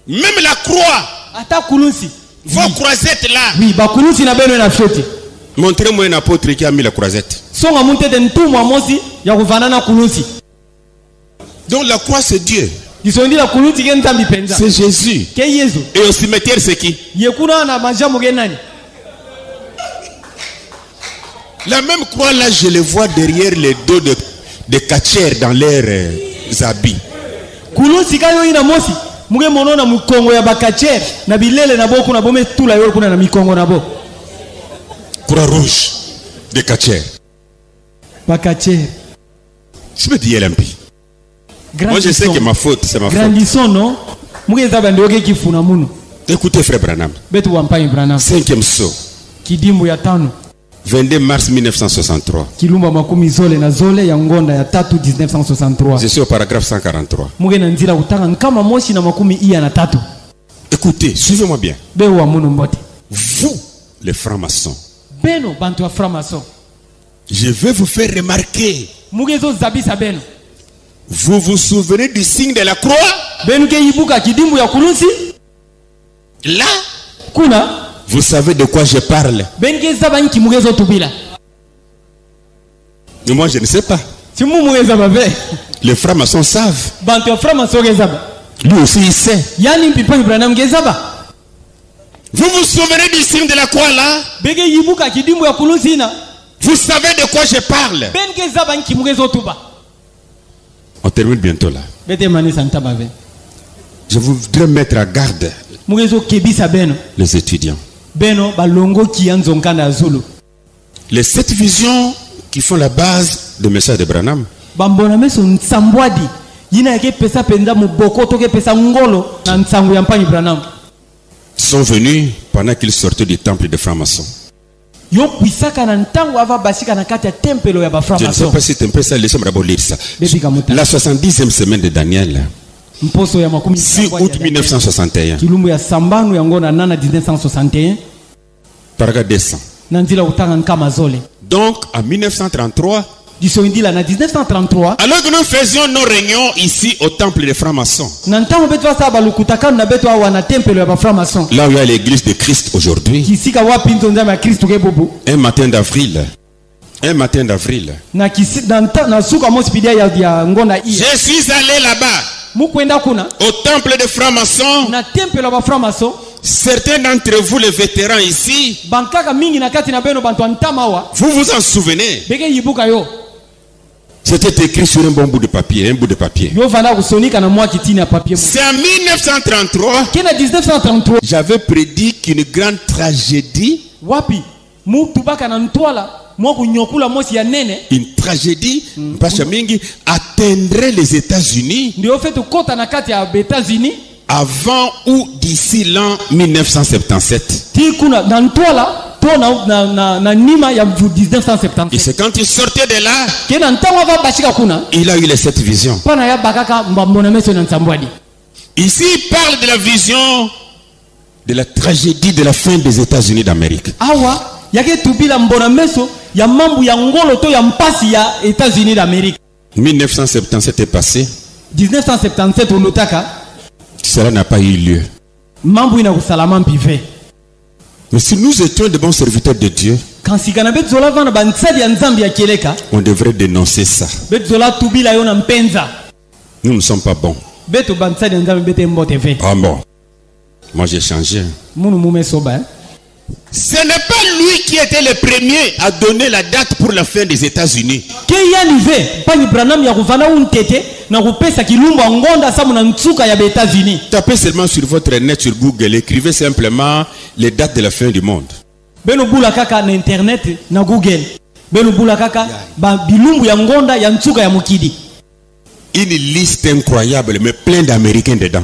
Même la croix. Vos croisettes là. Montrez-moi un apôtre qui a mis la croisette. Donc la croix c'est Dieu. C'est Jésus. Et au cimetière, c'est qui? La même croix là, je le vois derrière les dos de catcheurs dans leurs habits. Croix rouge de catcheurs. Je peux dire un peu. Moi je sais que ma faute, c'est ma faute. Écoutez frère Branham. 5e saut. 22 mars 1963. Je suis au paragraphe 143. Écoutez, suivez-moi bien. Vous, les francs-maçons, je vais vous faire remarquer. Vous vous souvenez du signe de la croix? Là, vous savez de quoi je parle? Mais moi je ne sais pas. Les francs-maçons savent. Lui aussi il sait. Vous vous souvenez du signe de la croix là? Vous savez de quoi je parle? On termine bientôt là. Je voudrais mettre à garde les étudiants. Les 7 visions qui font la base du message de Branham sont venus pendant qu'ils sortaient du temple des francs-maçons. Je ne sais pas si tu peux ça, laissez-moi d'abord lire ça. La 70e semaine de Daniel, 6 août 1961. Paragraphe 200. Donc en 1933, alors que nous faisions nos réunions ici au temple des francs-maçons, là où il y a l'église de Christ aujourd'hui, un matin d'avril, je suis allé là-bas au temple des francs-maçons. Certains d'entre vous, les vétérans ici, vous vous en souvenez? C'était écrit sur un bon bout de papier, C'est en 1933, j'avais prédit qu'une grande tragédie, atteindrait les États-Unis avant ou d'ici l'an 1977. Et c'est quand il sortait de là, il a eu les 7 visions. Ici, il parle de la vision de la tragédie de la fin des États-Unis d'Amérique. 1977 est passé. Cela n'a pas eu lieu. Mais si nous étions de bons serviteurs de Dieu, on devrait dénoncer ça. Nous ne sommes pas bons. Ah bon. Moi j'ai changé. Ce n'est pas lui qui était le premier à donner la date pour la fin des États-Unis. Tapez seulement sur votre net, sur Google, écrivez simplement les dates de la fin du monde. Une liste incroyable, mais plein d'Américains dedans.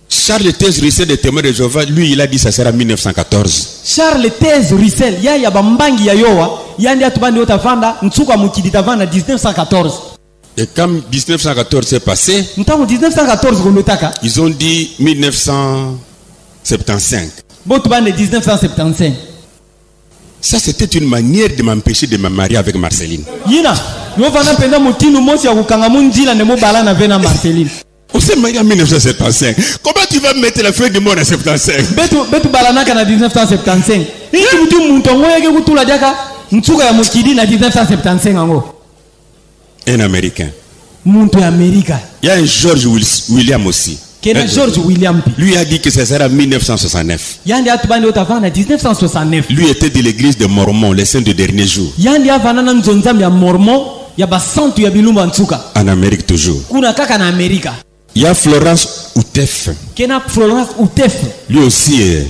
Charles Taze Russell de Témoins de Jéhovah, lui il a dit ça sera 1914. Charles Taze Russell ya bambangi ya yowa yandi atubandi otavanda ntsuka mukidi tavanda 1914. Et comme 1914 s'est passé, 1914 ils ont dit 1975. 1975. Ça c'était une manière de m'empêcher de me marier avec Marceline. On s'est marié en 1975. Comment tu vas mettre la fin du monde en 75? Ntsuka ya mukidi na 1975 ango. Un Américain. Muntu ya Amerika. Il y a un George William aussi. Kena George William. Lui a dit que ça sera en 1969. Yandi atubandi otavana 1969. Lui était de l'église des Mormons, les saints de dernier jour. Yandi avana na nzonzambi ya Mormon ya basantu ya bilumba Ntsuka. En Amérique toujours. Kuna kaka na Amerika. Il y a Florence Outef. Kena Florence Outef. Lui aussi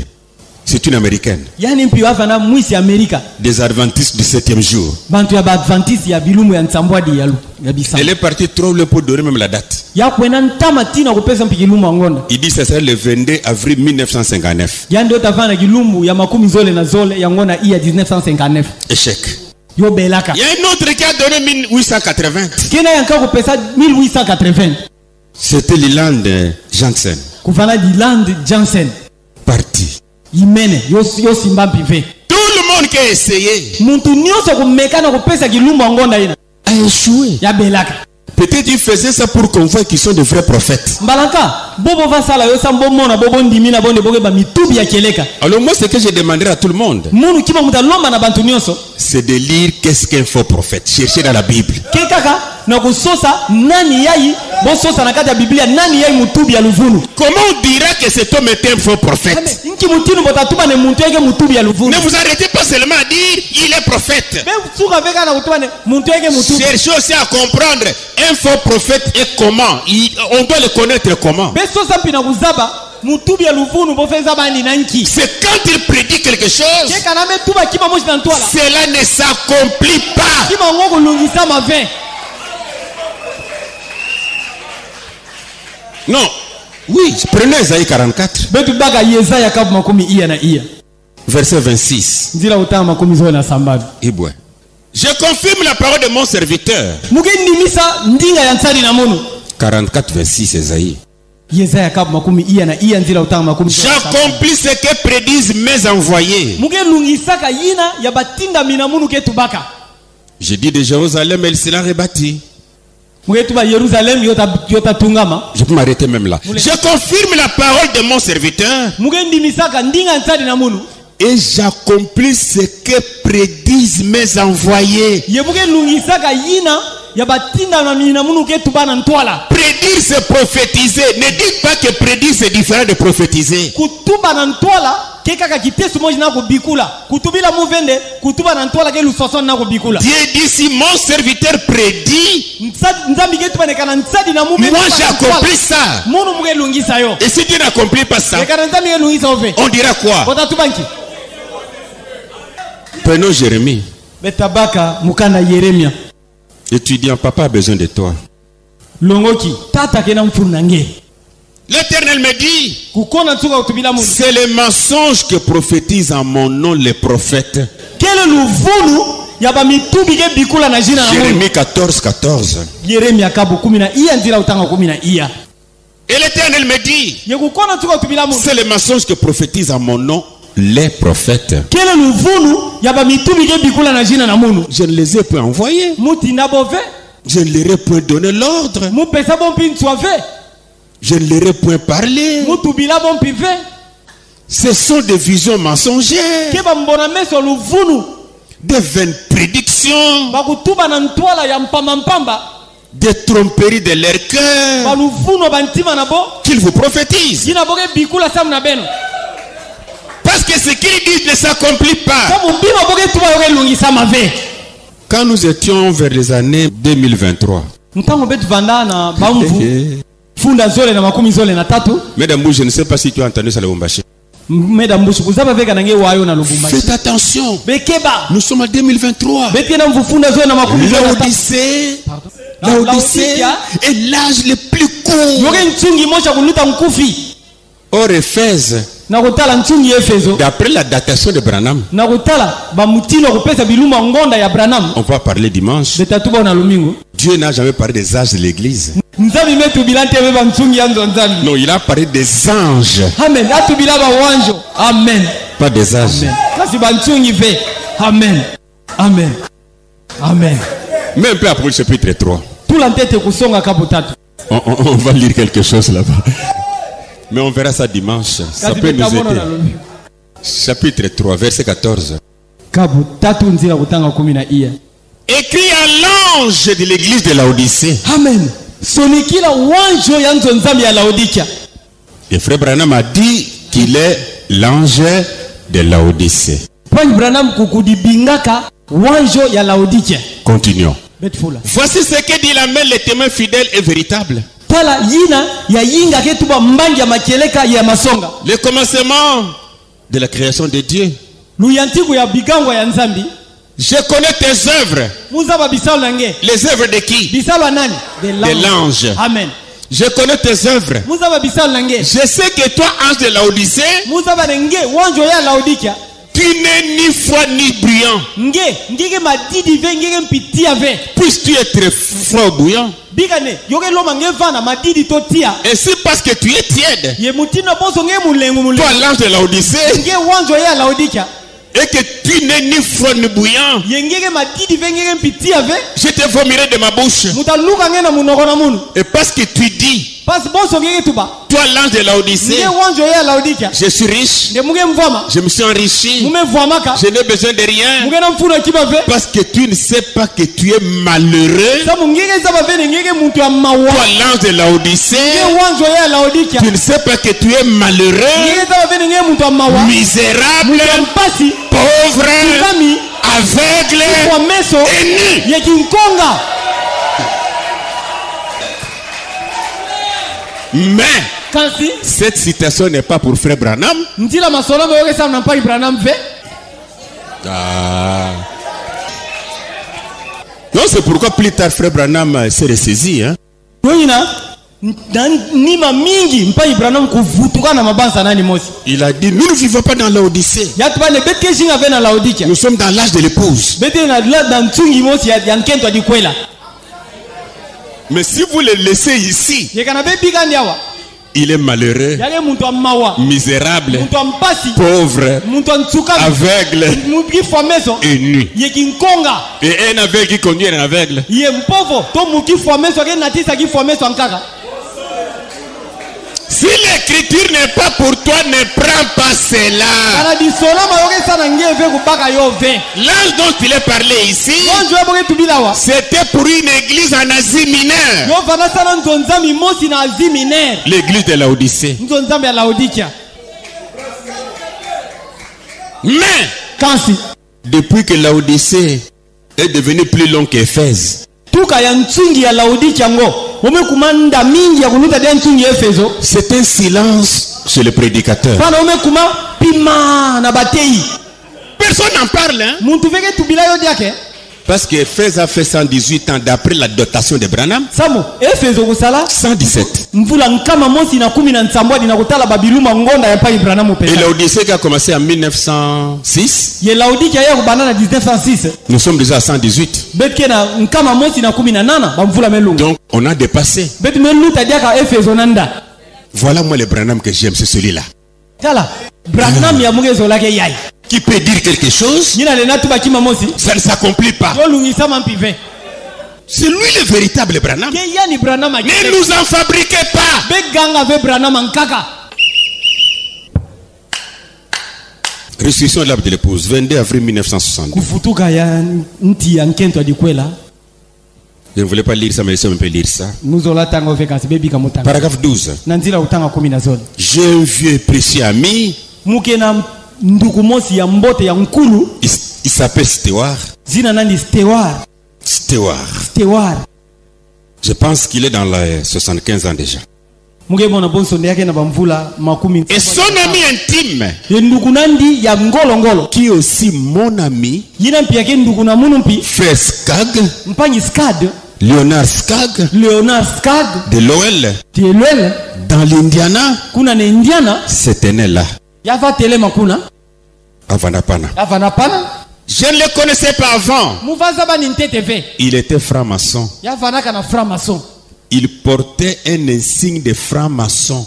c'est une américaine. Yani mpi avana mwisi Amerika. Des adventistes du 7e jour. Bantu ya adventiste ya bilumu ya nsambwadi ya bisa. Elle est partie trop loin pour donner même la date. Ya kwena ntama tina kupesa mpi kilumbu angonda. Il dit ça sera le 22 avril 1959. Yandi otavana kilumbu ya makumi zole na zole ya ngona iya 1959. Échec. Yo belaka. Il y a un autre qui a donné 1880. Kena yanka kupesa 1880. C'était Leland Jansen. Kufana Leland Jansen. Parti. Imene yo simba pive. Tout le monde qui a essayé. Muntu nyoso kumeka na kupesa kilumbu angonda ina. A échoué. Ya belaka. Peut-être ils faisaient ça pour qu'on voit qu'ils sont de vrais prophètes. Mbalaka, bobo va sala yo sambo mona bobo ndimina bonde boge ba mitubi ya keleka. Alors moi ce que je demanderai à tout le monde, munu kiba mutalomba na bantu nyoso, c'est de lire qu'est-ce qu'un faux prophète. Chercher dans la Bible. Kekaka na kusosa nani yai bo sosa na kati ya Biblia nani yai mutubi ya luvunu. Comment on dira que cet homme était un faux prophète? Inki mutinu botatuba ne muntu yake mutubi ya luvunu. Ne vous arrêtez pas seulement à dire il est prophète. Cherchez aussi à comprendre un faux prophète et comment. On doit le connaître comment. C'est quand il prédit quelque chose, cela ne s'accomplit pas. Non. Oui, prenez Isaïe 44. Verset 26. Je confirme la parole de mon serviteur. 44, 26, Isaïe. J'accomplis ce que prédisent mes envoyés. Je dis de Jérusalem, elle sera rebâtie. Je peux m'arrêter même là. Je confirme la parole de mon serviteur. Et j'accomplis ce que prédisent mes envoyés. Prédire c'est prophétiser. Ne dites pas que prédire c'est différent de prophétiser. Dieu dit si mon serviteur prédit, moi j'accomplis ça. Et si Dieu n'accomplit pas ça, on dira quoi? Prenons Jérémie. Étudiant, papa a besoin de toi. L'Éternel me dit, c'est les mensonges que prophétisent en mon nom les prophètes. Jérémie 14, 14. Et l'Éternel me dit, c'est les mensonges que prophétisent en mon nom les prophètes. Je ne les ai pas envoyés. Je ne leur ai point donné l'ordre. Je ne leur ai point parlé. Ce sont des visions mensongères, des vaines prédictions, des tromperies de leur cœur qu'ils vous prophétisent. Parce que ce qu'ils disent ne s'accomplit pas. Quand nous étions vers les années 2023, Mesdames, je ne sais pas si tu as entendu ça le Lubumbashi. Faites attention. Nous sommes en 2023. L'Odyssée est l'âge le plus court. Or Éphèse, d'après la datation de Branham, on va parler dimanche. Dieu n'a jamais parlé des âges de l'église. Non, il a parlé des anges. Amen. Amen. Pas des âges. Amen. Amen. Amen. Mais un peu après le chapitre 3. On va lire quelque chose là-bas. Mais on verra ça dimanche. Ça peut nous aider. Chapitre 3, verset 14. Écrit à l'ange de l'église de Laodicée. Amen. Et frère Branham a dit qu'il est l'ange de Laodicée. Continuons. Voici ce que dit la main, le témoin fidèle et véritable. Le commencement de la création de Dieu. Je connais tes œuvres. Les œuvres de qui? De l'ange. Amen. Je connais tes œuvres. Je sais que toi, ange de Laodicée, tu n'es ni froid ni bruyant. Puisque tu es très froid ou bouillant. Et c'est parce que tu es tiède. Toi, l'ange de Laodicée, et que tu n'es ni froid ni bouillant, je te vomirai de ma bouche. Et parce que tu dis, toi l'ange de Laodicée, je suis riche, je me suis enrichi, je n'ai besoin de rien, parce que tu ne sais pas que tu es malheureux. Toi l'ange de Laodicée, tu ne sais pas que tu es malheureux, misérable, pauvre, aveugle et nu. Mais cette citation n'est pas pour frère Branham. Non, c'est pourquoi plus tard frère Branham s'est ressaisi. Hein? Il a dit, nous ne vivons pas dans l'Odyssée. Nous sommes dans l'âge de l'épouse. Mais si vous le laissez ici, il est malheureux, misérable, pauvre, aveugle et nu. Et un aveugle qui conduit un aveugle. Si l'écriture n'est pas pour toi, ne prends pas cela. L'ange dont il est parlé ici, c'était pour une église en Asie mineure. L'église de Laodicée. Mais depuis que Laodicée est devenue plus longue qu'Éphèse, c'est un silence chez le prédicateur. Personne n'en parle. Hein? Parce qu'Éphèse a fait 118 ans d'après la dotation de Branham. 117. Et l'Odyssée qui a commencé en 1906. Nous sommes déjà à 118. Donc on a dépassé. Voilà moi le Branham que j'aime, c'est celui-là. Qui peut dire quelque chose, ça ne s'accomplit pas. C'est lui le véritable Branham. Ne nous en fabriquez pas. Restitution de l'âme de l'épouse, 22 avril 1960. Je ne voulais pas lire ça, mais laissez-moi un peu lire ça. Paragraphe 12. J'ai un vieux et précieux ami. Il s'appelle Stewart. Je pense qu'il est dans les 75 ans déjà. Et son ami intime, qui est aussi mon ami, frère Skagg, Leonard Skagg, de l'OL, dans l'Indiana, c'était né là. Avanapana. Je ne le connaissais pas avant. Il était franc-maçon. Il portait un insigne de franc-maçon.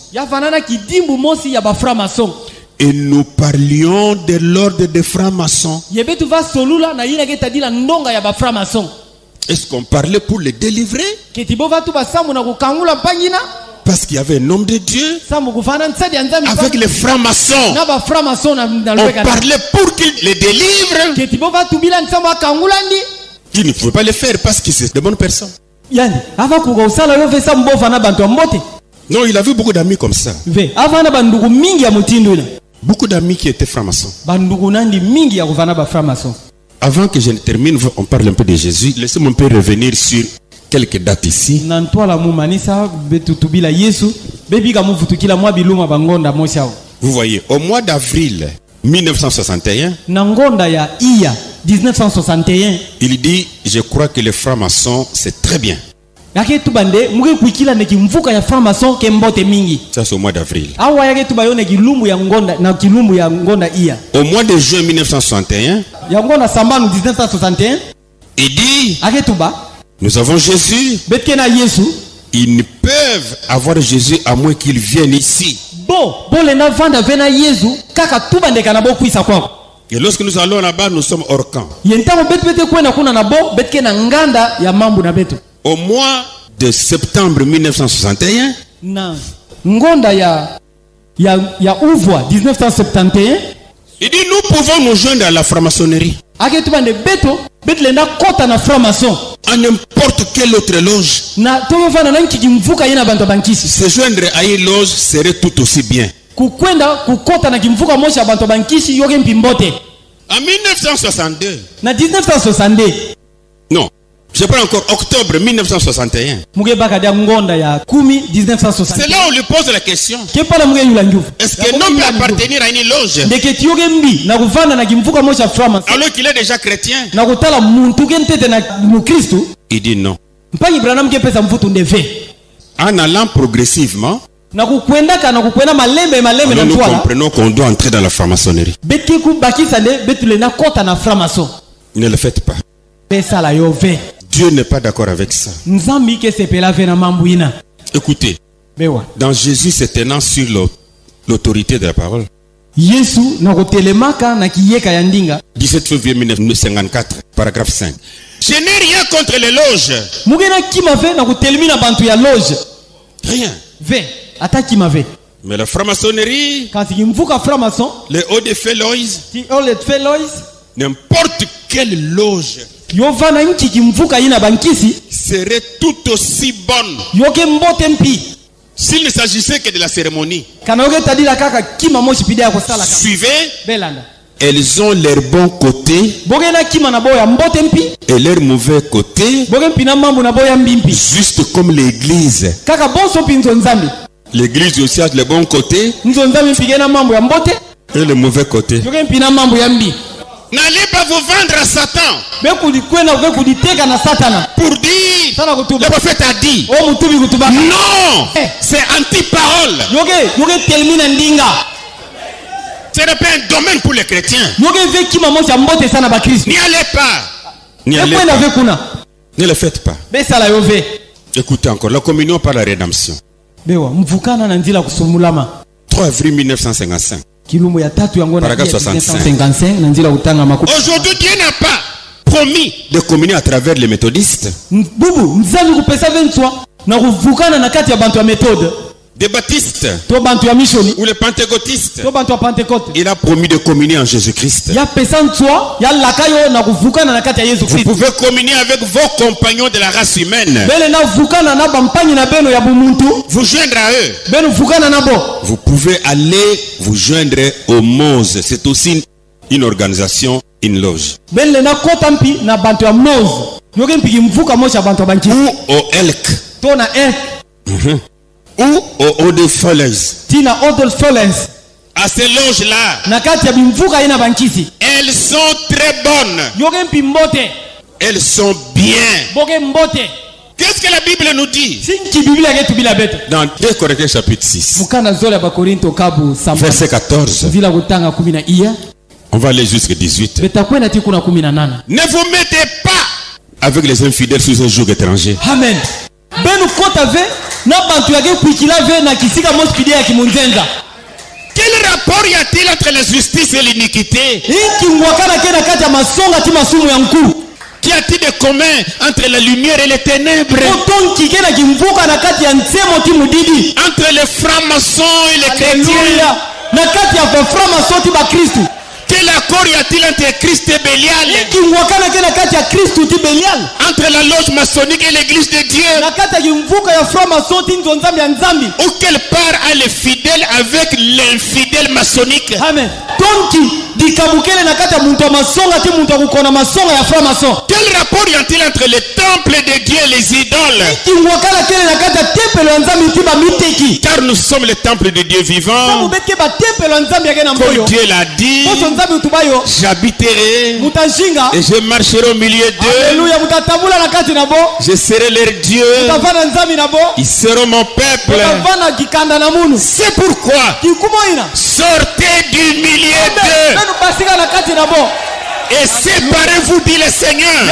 Et nous parlions de l'ordre des francs-maçons. Est-ce qu'on parlait pour les délivrer? Parce qu'il y avait un homme de Dieu avec les francs-maçons. On parlait pour qu'il les délivre. Il ne pouvait pas le faire parce que c'est de bonnes personnes. Non, il avait beaucoup d'amis comme ça. Beaucoup d'amis qui étaient francs-maçons. Avant que je ne termine, on parle un peu de Jésus. Laissez-moi un peu revenir sur quelques dates ici. Vous voyez, au mois d'avril 1961, il dit, je crois que les francs-maçons, c'est très bien. Ça, c'est au mois d'avril. Au mois de juin 1961, il dit, nous avons Jésus. Ils ne peuvent avoir Jésus à moins qu'il vienne ici. Et lorsque nous allons là-bas, nous sommes hors camp. Au mois de septembre 1961, il dit, nous pouvons nous joindre à la franc-maçonnerie. À n'importe quelle autre loge. Se joindre à une loge serait tout aussi bien. En 1962. Non. Je prends encore octobre 1961. C'est là où on lui pose la question. Est-ce qu'un homme peut appartenir à une loge alors qu'il est déjà chrétien? Il dit non. En allant progressivement, nous comprenons qu'on doit entrer dans la franc-maçonnerie. Ne le faites pas. Dieu n'est pas d'accord avec ça. Écoutez, dans Jésus se tenant sur l'autorité de la parole, 17 février 1954, paragraphe 5. Je n'ai rien contre les loges. Rien. Mais la franc-maçonnerie, les hauts de Féloïs, n'importe quelle loge serait tout aussi bonne s'il ne s'agissait que de la cérémonie. Suivez, elles ont leur bon côté et leur mauvais côté, juste comme l'église. L'église aussi a le bon côté et le mauvais côté. N'allez pas vous vendre à Satan pour dire le prophète a dit. Non, c'est anti-parole. Ce n'est pas un domaine pour les chrétiens. N'y allez pas. N'y allez pas. Ne le faites pas. Écoutez encore, la communion par la rédemption. 3 avril 1955. Paragraphe 65. Aujourd'hui, Dieu n'a pas promis de communier à travers les méthodistes, des baptistes ou les pentecôtistes. Il a promis de communier en Jésus-Christ. Vous pouvez communier avec vos compagnons de la race humaine. Vous joindre à eux. Vous pouvez aller vous joindre au MOZ. C'est aussi une organisation, une loge. Ou au ELK. Ou au Haut de Falaise. À ces loges-là, elles sont très bonnes. Elles sont bien. Qu'est-ce que la Bible nous dit? Dans 2 Corinthiens chapitre 6, verset 14. On va aller jusqu'à 18. Ne vous mettez pas avec les infidèles sous un joug étranger. Amen. Quel rapport y a-t-il entre la justice et l'iniquité? Qu'y a-t-il a-t-il de commun entre la lumière et les ténèbres? Entre les francs-maçons et les chrétiens. Quel accord y a-t-il entre Christ et Bélial? Entre la loge maçonnique et l'église de Dieu? Ou quelle part a le fidèle avec l'infidèle maçonnique? Amen. Quel rapport y a-t-il entre le temple de Dieu et les idoles? Car nous sommes le temple de Dieu vivant. Comme Dieu l'a dit, j'habiterai et je marcherai au milieu d'eux. Je serai leur Dieu. Ils seront mon peuple. C'est pourquoi sortez du milieu d'eux et séparez-vous, dit le Seigneur.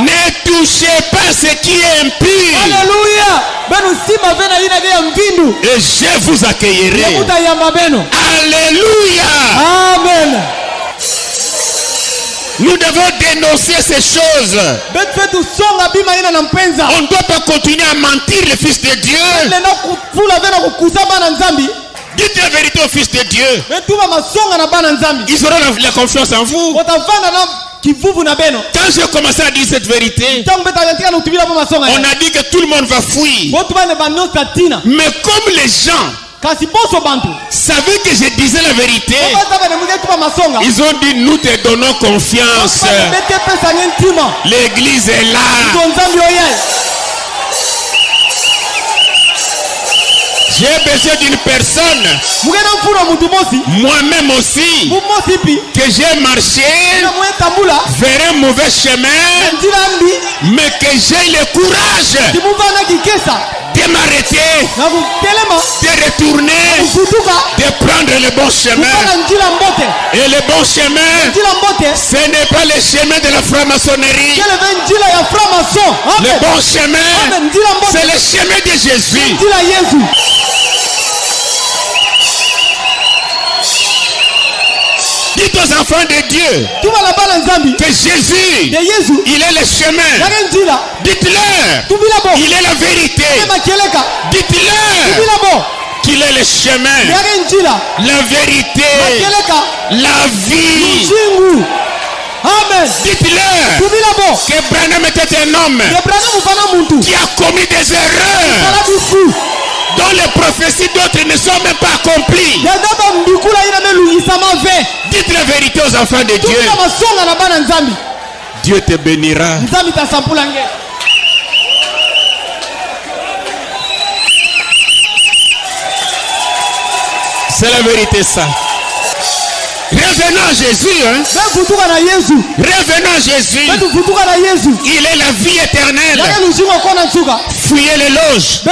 Ne touchez pas ce qui est impur. Et je vous accueillerai. Alléluia. Amen. Nous devons dénoncer ces choses. On ne doit pas continuer à mentir le Fils de Dieu. Dites la vérité au Fils de Dieu. Ils auront la confiance en vous. Quand j'ai commencé à dire cette vérité, on a dit que tout le monde va fuir. Mais comme les gens savaient que je disais la vérité, ils ont dit: nous te donnons confiance. L'église est là. J'ai besoin d'une personne, moi-même aussi, que j'ai marché vers un mauvais chemin, mais que j'ai le courage de m'arrêter, de retourner, de prendre le bon chemin. Et le bon chemin, ce n'est pas le chemin de la franc-maçonnerie. Le bon chemin, c'est le chemin de Jésus. Dites aux enfants de Dieu que Jésus, il est le chemin. Dites-leur, il est la vérité. Dites-leur qu'il est le chemin, la vérité, la vie. Amen. Dites-leur que Branham était un homme qui a commis des erreurs dont les prophéties d'autres ne sont même pas accomplies. Dites la vérité aux enfants de Dieu. Dieu te bénira. C'est la vérité, ça. Revenons à Jésus, hein? Revenons à Jésus. Il est la vie éternelle. Fuyez les loges.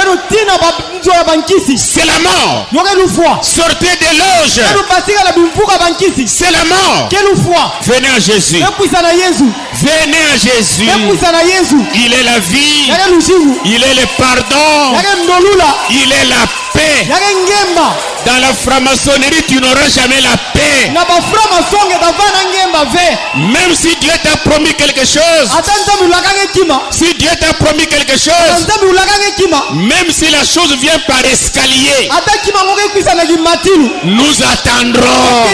C'est la mort. Sortez des loges. C'est la mort. Venez à Jésus. Venez à Jésus. Il est la vie. Il est le pardon. Il est la paix. Dans la franc-maçonnerie, tu n'auras jamais la paix. Même si Dieu t'a promis quelque chose, si Dieu t'a promis quelque chose, même si la chose vient par escalier, nous attendrons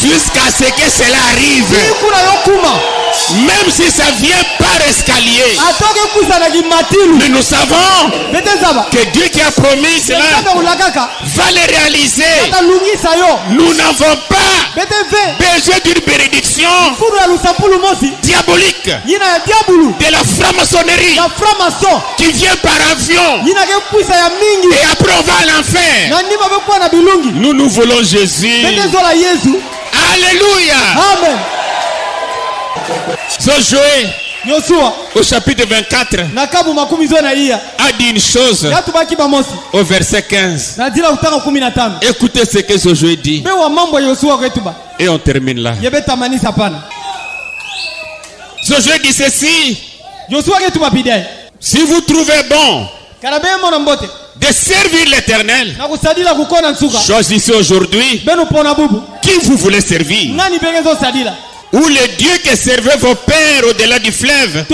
jusqu'à ce que cela arrive. Même si ça vient par escalier, mais nous savons que Dieu qui a promis cela va le réaliser. Nous n'avons pas besoin d'une bénédiction diabolique de la franc-maçonnerie qui vient par avion et après on va à l'enfer. Nous voulons Jésus. Alléluia. Amen. Josué au chapitre 24 a dit une chose au verset 15. Écoutez ce que Josué dit et on termine là. Josué dit ceci: si vous trouvez bon de servir l'Éternel, choisissez aujourd'hui qui vous voulez servir. Ou le Dieu que servaient vos pères au-delà du fleuve.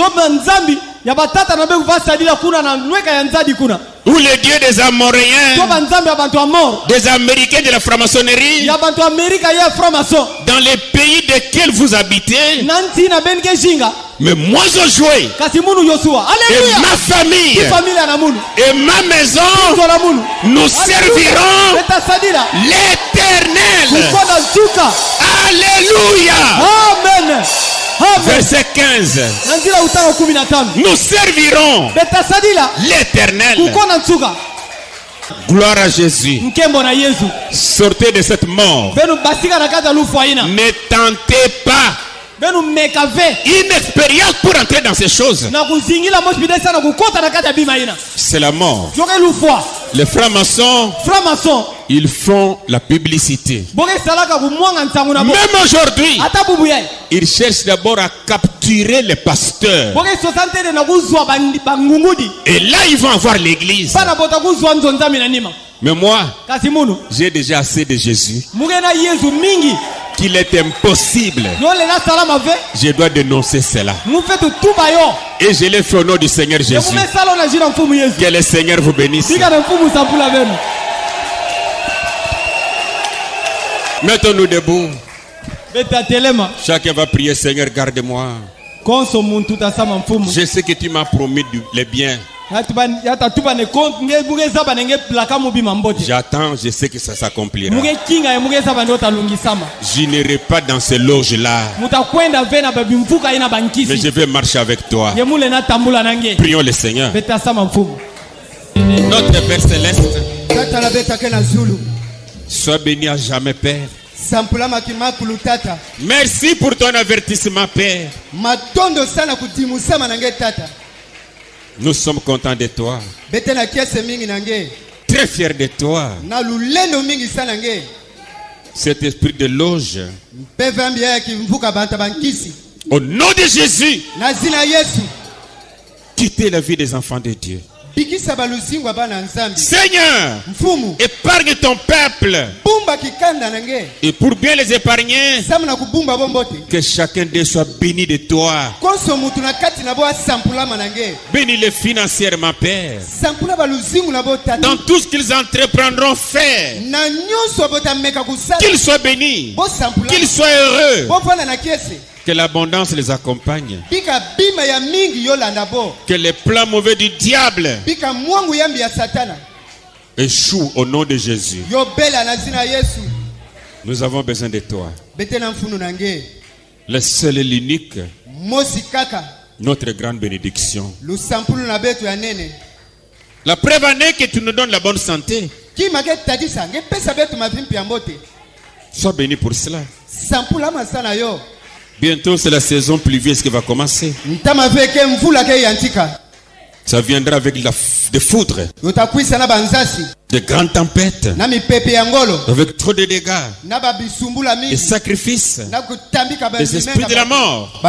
Ou le Dieu des Amoréens, des Américains de la franc-maçonnerie, dans les pays desquels vous habitez. Mais moi je jouais, et ma famille, et ma maison, nous servirons l'Éternel. Alléluia. Amen. Verset 15. Nous servirons l'Éternel. Gloire à Jésus. Sortez de cette mort. Ne tentez pas une expérience pour entrer dans ces choses. C'est la mort. Les francs-maçons, ils font la publicité. Même aujourd'hui, ils cherchent d'abord à capturer les pasteurs. Et là, ils vont avoir l'église. Mais moi, j'ai déjà assez de Jésus. Qu'il est impossible. Je dois dénoncer cela. Et je l'ai fait au nom du Seigneur Jésus. Que le Seigneur vous bénisse. Mettons-nous debout. Chacun va prier, Seigneur, garde-moi. Je sais que tu m'as promis le bien. J'attends, je sais que ça s'accomplira. Je n'irai pas dans ces loges-là, mais je vais marcher avec toi. Prions le Seigneur. Notre Père Céleste, sois béni à jamais, Père. Merci pour ton avertissement, Père. Nous sommes contents de toi, très fiers de toi. Cet esprit de loge, au nom de Jésus, quittez la vie des enfants de Dieu. Seigneur, épargne ton peuple. Et pour bien les épargner, que chacun d'eux soit béni de toi. Bénis-les financièrement, Père. Dans tout ce qu'ils entreprendront faire, qu'ils soient bénis, qu'ils soient heureux. Que l'abondance les accompagne. Que les plans mauvais du diable échouent au nom de Jésus. Nous avons besoin de toi. Le seul et l'unique, notre grande bénédiction. La preuve en est que tu nous donnes la bonne santé. Sois béni pour cela. Bientôt, c'est la saison pluvieuse qui va commencer. Ça viendra avec des foudres, de grandes tempêtes, avec trop de dégâts, des sacrifices, des esprits de la mort.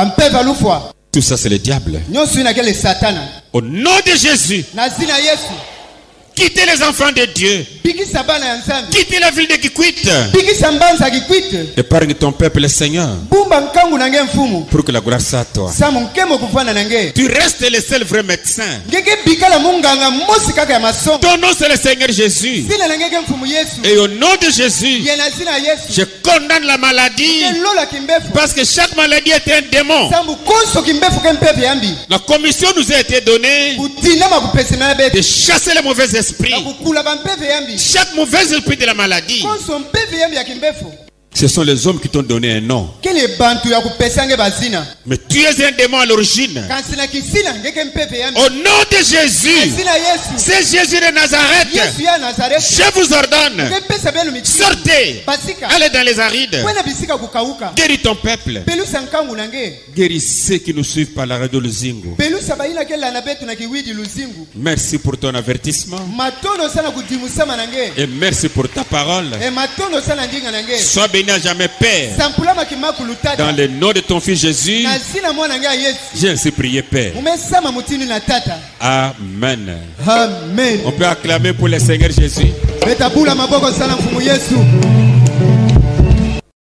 Tout ça, c'est le diable. Au nom de Jésus, quittez les enfants de Dieu. Quittez la ville de Kikwit. Épargne ton peuple, Seigneur, pour que la gloire soit à toi. Tu restes le seul vrai médecin. Ton nom, c'est le Seigneur Jésus. Et au nom de Jésus, je condamne la maladie, parce que chaque maladie est un démon. La commission nous a été donnée de chasser les mauvais esprits. Chaque mauvais esprit de la maladie. Ce sont les hommes qui t'ont donné un nom. Mais tu es un démon à l'origine. Au nom de Jésus, c'est Jésus de Nazareth. Je vous ordonne, sortez, allez dans les arides, guéris ton peuple, guéris ceux qui nous suivent par la radio Luzingu. Merci pour ton avertissement et merci pour ta parole. Sois béni à jamais, Père. Dans le nom de ton Fils Jésus, j'ai ainsi prié, Père. Amen. Amen. On peut acclamer pour le Seigneur Jésus.